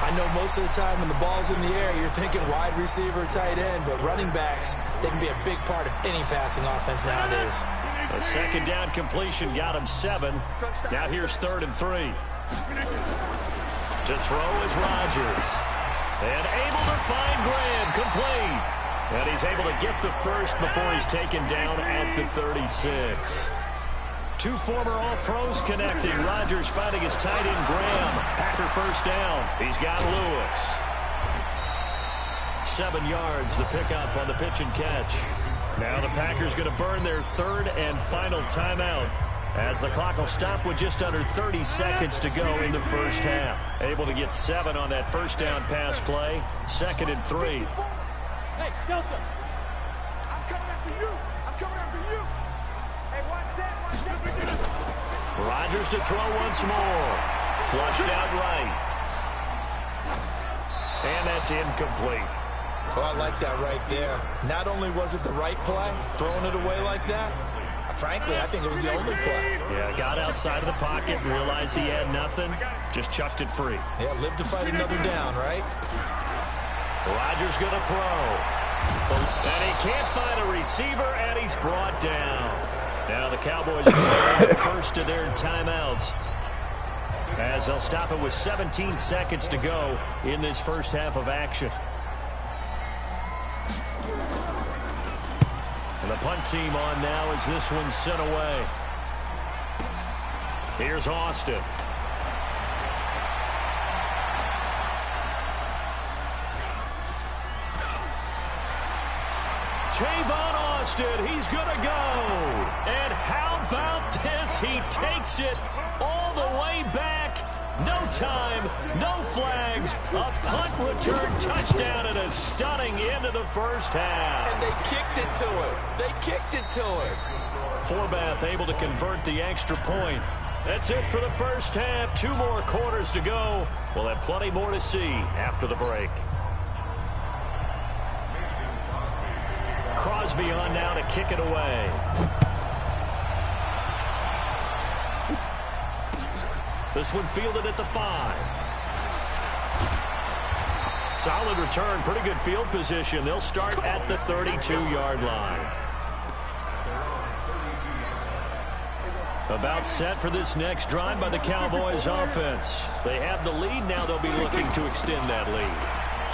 I know most of the time when the ball's in the air, you're thinking wide receiver, tight end, but running backs, they can be a big part of any passing offense nowadays.
A second down completion got him 7. Now here's 3rd and 3. To throw is Rodgers. And able to find Graham, complete. And he's able to get the first before he's taken down at the 36. Two former All-Pros connecting. Rodgers finding his tight end, Graham. Packer first down. He's got Lewis. 7 yards, the pickup on the pitch and catch. Now the Packers going to burn their 3rd and final timeout as the clock will stop with just under 30 seconds to go in the first half. Able to get 7 on that first down pass play. 2nd and 3.
Hey, Delta. I'm coming after you. I'm coming after you. Hey, watch that.
Rodgers to throw once more. Flushed out right. And that's incomplete.
Oh, I like that right there. Not only was it the right play, throwing it away like that, frankly, I think it was the only play.
Yeah, got outside of the pocket, realized he had nothing, just chucked it free.
Yeah, live to fight another down, right?
Rodgers going to throw. And he can't find a receiver, and he's brought down. Now the Cowboys go the first of their timeouts as they'll stop it with 17 seconds to go in this first half of action. And the punt team on now as this one's sent away. Here's Austin. Tavon Austin, he's going to go. And how about this? He takes it all the way back. No time, no flags. A punt return touchdown and a stunning end of the first half.
And they kicked it to him. They kicked it to him.
Forbath able to convert the extra point. That's it for the first half. 2 more quarters to go. We'll have plenty more to see after the break. Crosby on now to kick it away. This one fielded at the 5. Solid return, pretty good field position. They'll start at the 32-yard line. About set for this next drive by the Cowboys offense. They have the lead, now they'll be looking to extend that lead.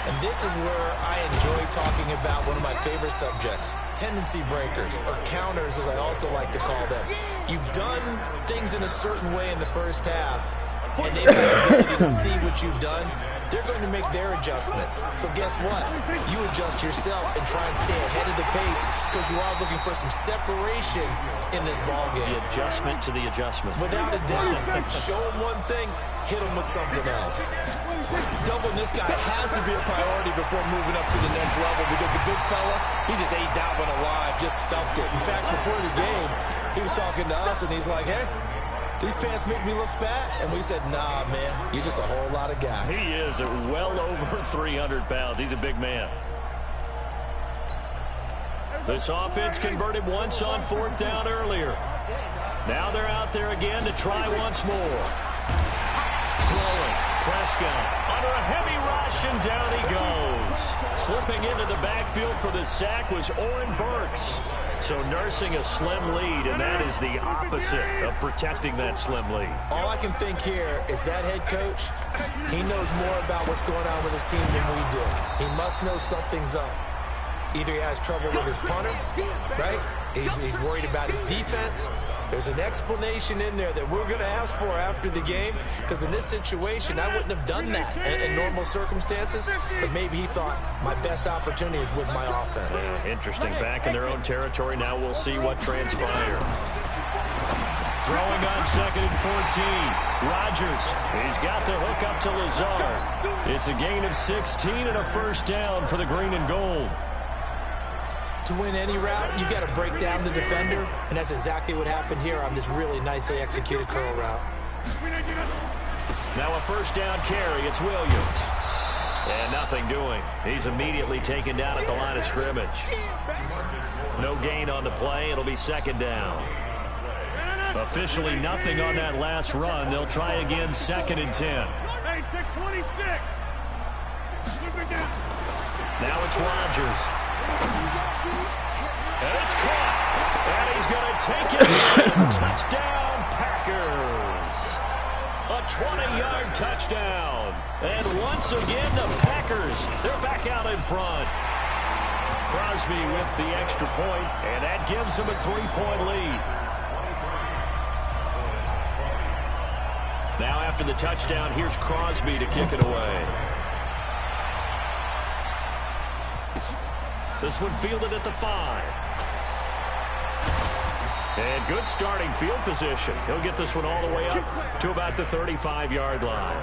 And this is where I enjoy talking about one of my favorite subjects, tendency breakers, or counters as I also like to call them. You've done things in a certain way in the first half, and they've got the ability to see what you've done. They're going to make their adjustments. So guess what? You adjust yourself and try and stay ahead of the pace because you are looking for some separation in this ballgame.
The adjustment to the adjustment.
Without a doubt. Show them one thing, hit them with something else. Doubling this guy has to be a priority before moving up to the next level because the big fella, he just ate that one alive, just stuffed it. In fact, before the game, he was talking to us and he's like, hey, these pants make me look fat? And we said, nah, man, you're just a whole lot of guy.
He is well over 300 pounds. He's a big man. This offense converted once on 4th down earlier. Now they're out there again to try once more. Throwing. Prescott under a heavy rush, and down he goes. Slipping into the backfield for the sack was Oren Burks. So nursing a slim lead, and that is the opposite of protecting that slim lead.
All I can think here is that head coach, he knows more about what's going on with his team than we do. He must know something's up. Either he has trouble with his punter, right? He's worried about his defense. There's an explanation in there that we're going to ask for after the game, because in this situation, I wouldn't have done that in normal circumstances, but maybe he thought my best opportunity is with my offense.
Interesting. Back in their own territory. Now we'll see what transpires. Throwing on 2nd and 14. Rodgers. He's got the hook up to Lazard. It's a gain of 16 and a first down for the green and gold.
To win any route, you've got to break down the defender, and that's exactly what happened here on this really nicely executed curl route.
Now a first down carry. It's Williams. And nothing doing. He's immediately taken down at the line of scrimmage. No gain on the play. It'll be 2nd down. Officially nothing on that last run. They'll try again 2nd and 10. Now it's Rodgers. And it's caught. And he's going to take it. Touchdown, Packers. A 20-yard touchdown. And once again, the Packers, they're back out in front. Crosby with the extra point, and that gives them a 3-point lead. Now after the touchdown, here's Crosby to kick it away. This one fielded at the 5. And good starting field position. He'll get this one all the way up to about the 35-yard line.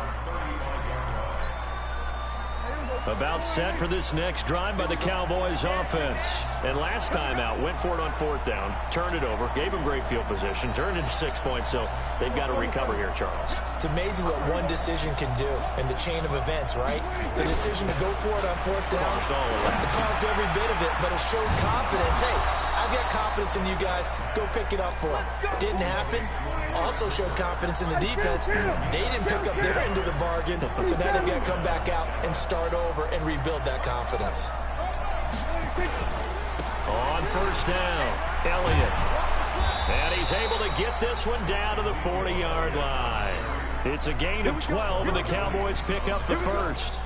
About set for this next drive by the Cowboys offense. And last time out, went for it on 4th down, turned it over, gave him great field position, turned it to 6 points, so they've got to recover here, Charles.
It's amazing what one decision can do in the chain of events, right? The decision to go for it on 4th down, it caused every bit of it, but it showed confidence. Hey, I've got confidence in you guys. Go pick it up for them. Didn't happen. Also showed confidence in the defense. They didn't pick up their end of the bargain, so now they've got to come back out and start over and rebuild that confidence.
On 1st down, Elliott. And he's able to get this one down to the 40-yard line. It's a gain of 12, and the Cowboys pick up the first.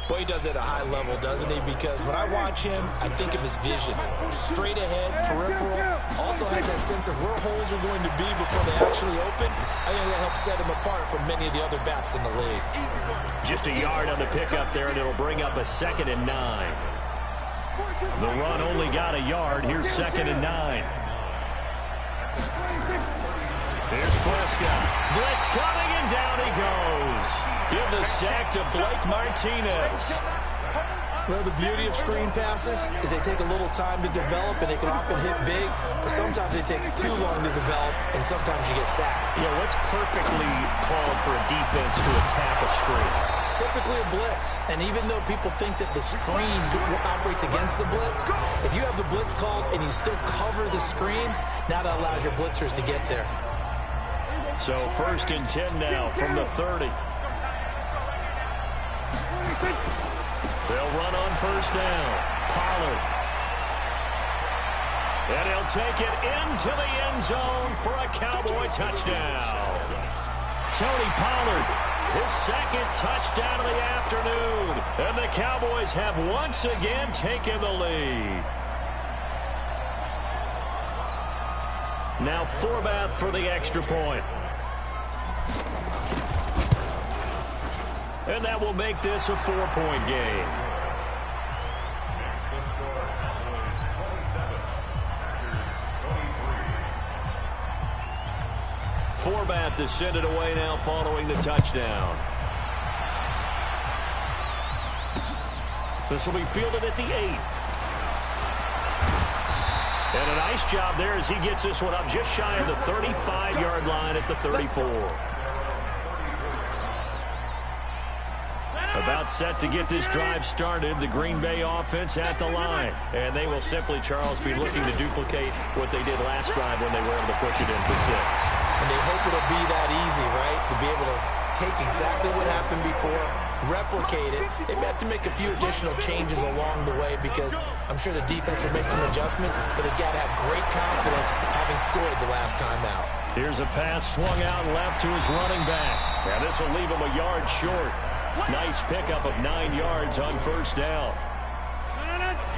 Boy, he does it at a high level, doesn't he? Because when I watch him, I think of his vision. Straight ahead, peripheral. Also has that sense of where holes are going to be before they actually open. I think that helps set him apart from many of the other backs in the league.
Just a yard on the pickup there, and it'll bring up a 2nd and 9. The run only got a yard. Here's 2nd and 9. Here's Prescott. Blitz coming, and down he goes. Give the sack to Blake Martinez.
Well, the beauty of screen passes is they take a little time to develop, and they can often hit big, but sometimes they take too long to develop, and sometimes you get sacked.
You know, what's perfectly called for a defense to attack a screen?
Typically a blitz, and even though people think that the screen operates against the blitz, if you have the blitz called and you still cover the screen, now that allows your blitzers to get there.
So 1st and 10 now from the 30. They'll run on 1st down. Pollard. And he'll take it into the end zone for a Cowboy touchdown. Tony Pollard, his second touchdown of the afternoon. And the Cowboys have once again taken the lead. Now Forbath for the extra point. And that will make this a 4-point game. Forbath to send it away now following the touchdown. This will be fielded at the 8. And a nice job there as he gets this one up just shy of the 35-yard line at the 34. About set to get this drive started, the Green Bay offense at the line. And they will simply, Charles, be looking to duplicate what they did last drive when they were able to push it in for 6.
And they hope it'll be that easy, right? To be able to take exactly what happened before, replicate it. They may have to make a few additional changes along the way because I'm sure the defense will make some adjustments, but they've got to have great confidence having scored the last time out.
Here's a pass swung out left to his running back. Now this will leave him a yard short. Nice pickup of 9 yards on first down.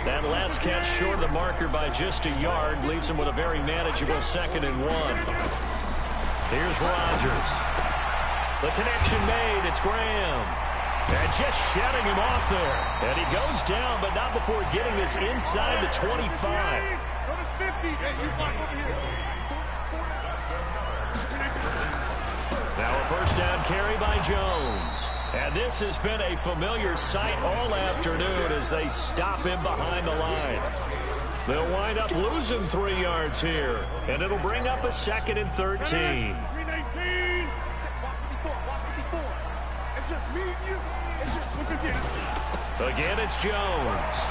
That last catch short of the marker by just a yard leaves him with a very manageable 2nd and 1. Here's Rodgers. The connection made. It's Graham. And just shutting him off there. And he goes down, but not before getting this inside the 25. Now a first down carry by Jones. And this has been a familiar sight all afternoon as they stop him behind the line. They'll wind up losing 3 yards here. And it'll bring up a 2nd and 13. Again, it's Jones.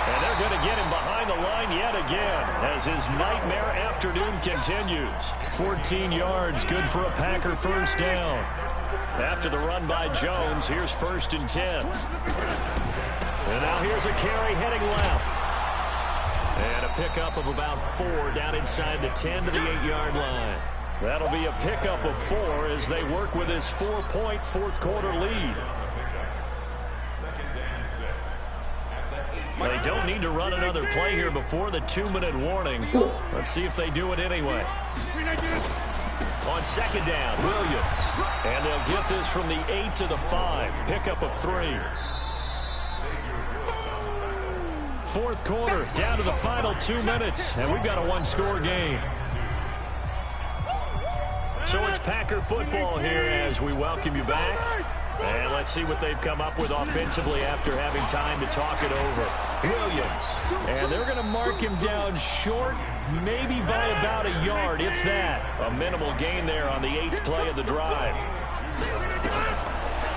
And they're going to get him behind the line yet again as his nightmare afternoon continues. 14 yards, good for a Packer first down. After the run by Jones, here's 1st and 10. And now here's a carry heading left. And a pickup of about 4 down inside the 10 to the 8-yard line. That'll be a pickup of 4 as they work with his 4-point fourth-quarter lead. They don't need to run another play here before the 2-minute warning. Let's see if they do it anyway. On 2nd down, Williams. And they'll get this from the 8 to the 5. Pickup of 3. Fourth quarter, down to the final 2 minutes. And we've got a 1-score game. So it's Packer football here as we welcome you back. And let's see what they've come up with offensively after having time to talk it over. Williams. And they're going to mark him down short, maybe by about a yard, if that. A minimal gain there on the 8th play of the drive.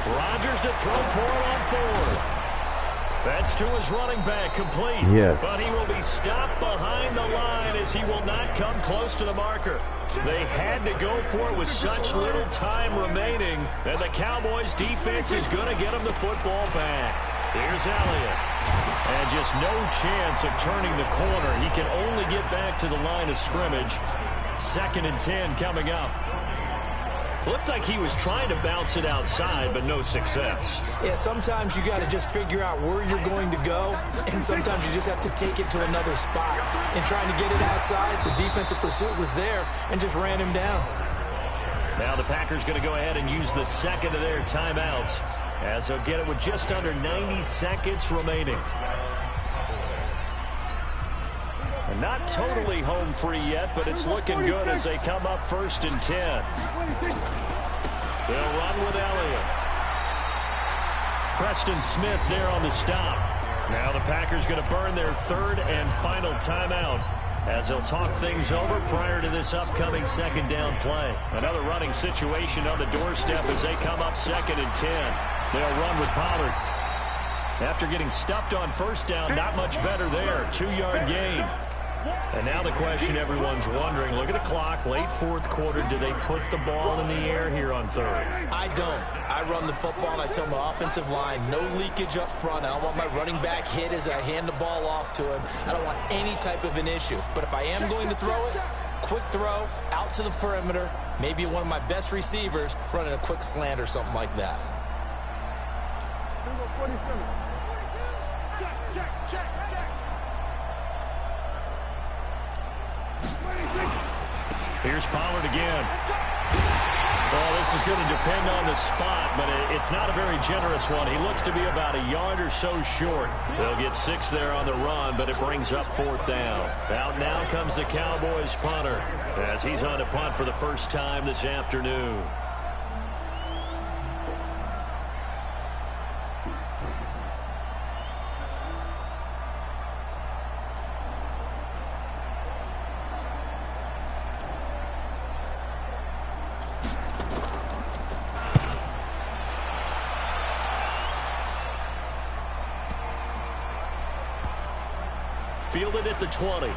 Rodgers to throw for it on 4th. That's to his running back, complete.
Yes.
But he will be stopped behind the line as he will not come close to the marker. They had to go for it with such little time remaining, and the Cowboys' defense is going to get him the football back. Here's Elliott. And just no chance of turning the corner. He can only get back to the line of scrimmage. 2nd and 10 coming up. Looked like he was trying to bounce it outside, but no success.
Yeah, sometimes you got to just figure out where you're going to go, and sometimes you just have to take it to another spot. And trying to get it outside, the defensive pursuit was there and just ran him down.
Now the Packers going to go ahead and use the 2nd of their timeouts as they'll get it with just under 90 seconds remaining. And not totally home free yet, but it's looking good as they come up 1st and 10. They'll run with Elliott. Preston Smith there on the stop. Now the Packers going to burn their 3rd and final timeout as they'll talk things over prior to this upcoming 2nd down play. Another running situation on the doorstep as they come up 2nd and 10. They'll run with Pollard. After getting stuffed on 1st down, not much better there. 2-yard gain. And now the question everyone's wondering, look at the clock, late 4th quarter, do they put the ball in the air here on 3rd?
I don't. I run the football and I tell my offensive line, no leakage up front. I don't want my running back hit as I hand the ball off to him. I don't want any type of an issue. But if I am going to throw it, quick throw, outside. to the perimeter, maybe one of my best receivers running a quick slant or something like that.
47. Check.
Here's Pollard again. Well, this is going to depend on the spot, but it's not a very generous one. He looks to be about a yard or so short. They'll get 6 there on the run, but it brings up 4th down. Out now comes the Cowboys punter as he's on to punt for the first time this afternoon. Fielded at the 20.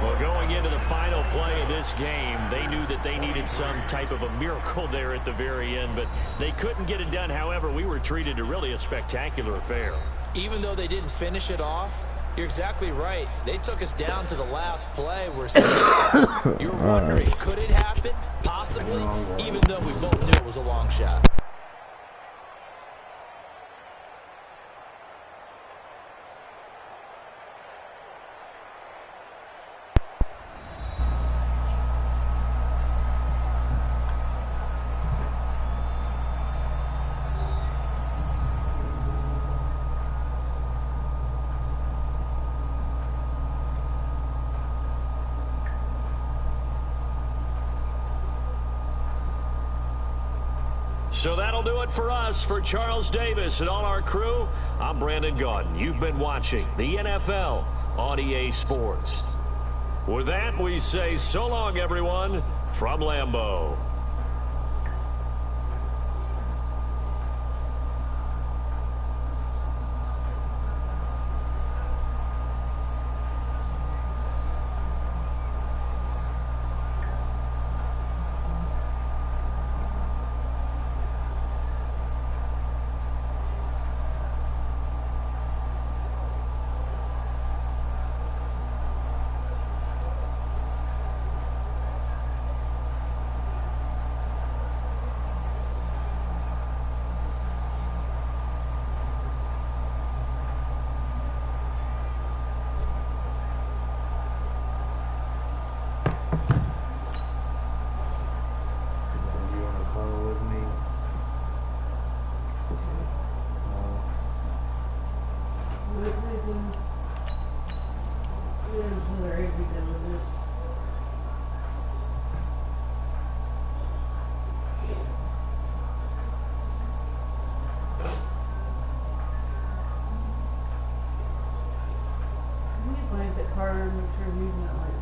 Well, going into the final play of this game, they knew that they needed some type of a miracle there at the very end, but they couldn't get it done. However, we were treated to really a spectacular affair.
Even though they didn't finish it off, you're exactly right. They took us down to the last play. We're still, you're wondering, could it happen? Possibly, even though we both knew it was a long shot.
So that'll do it for us. For Charles Davis and all our crew, I'm Brandon Gaudin. You've been watching the NFL on EA Sports. With that, we say so long, everyone, from Lambeau.
Carter and make sure he's not like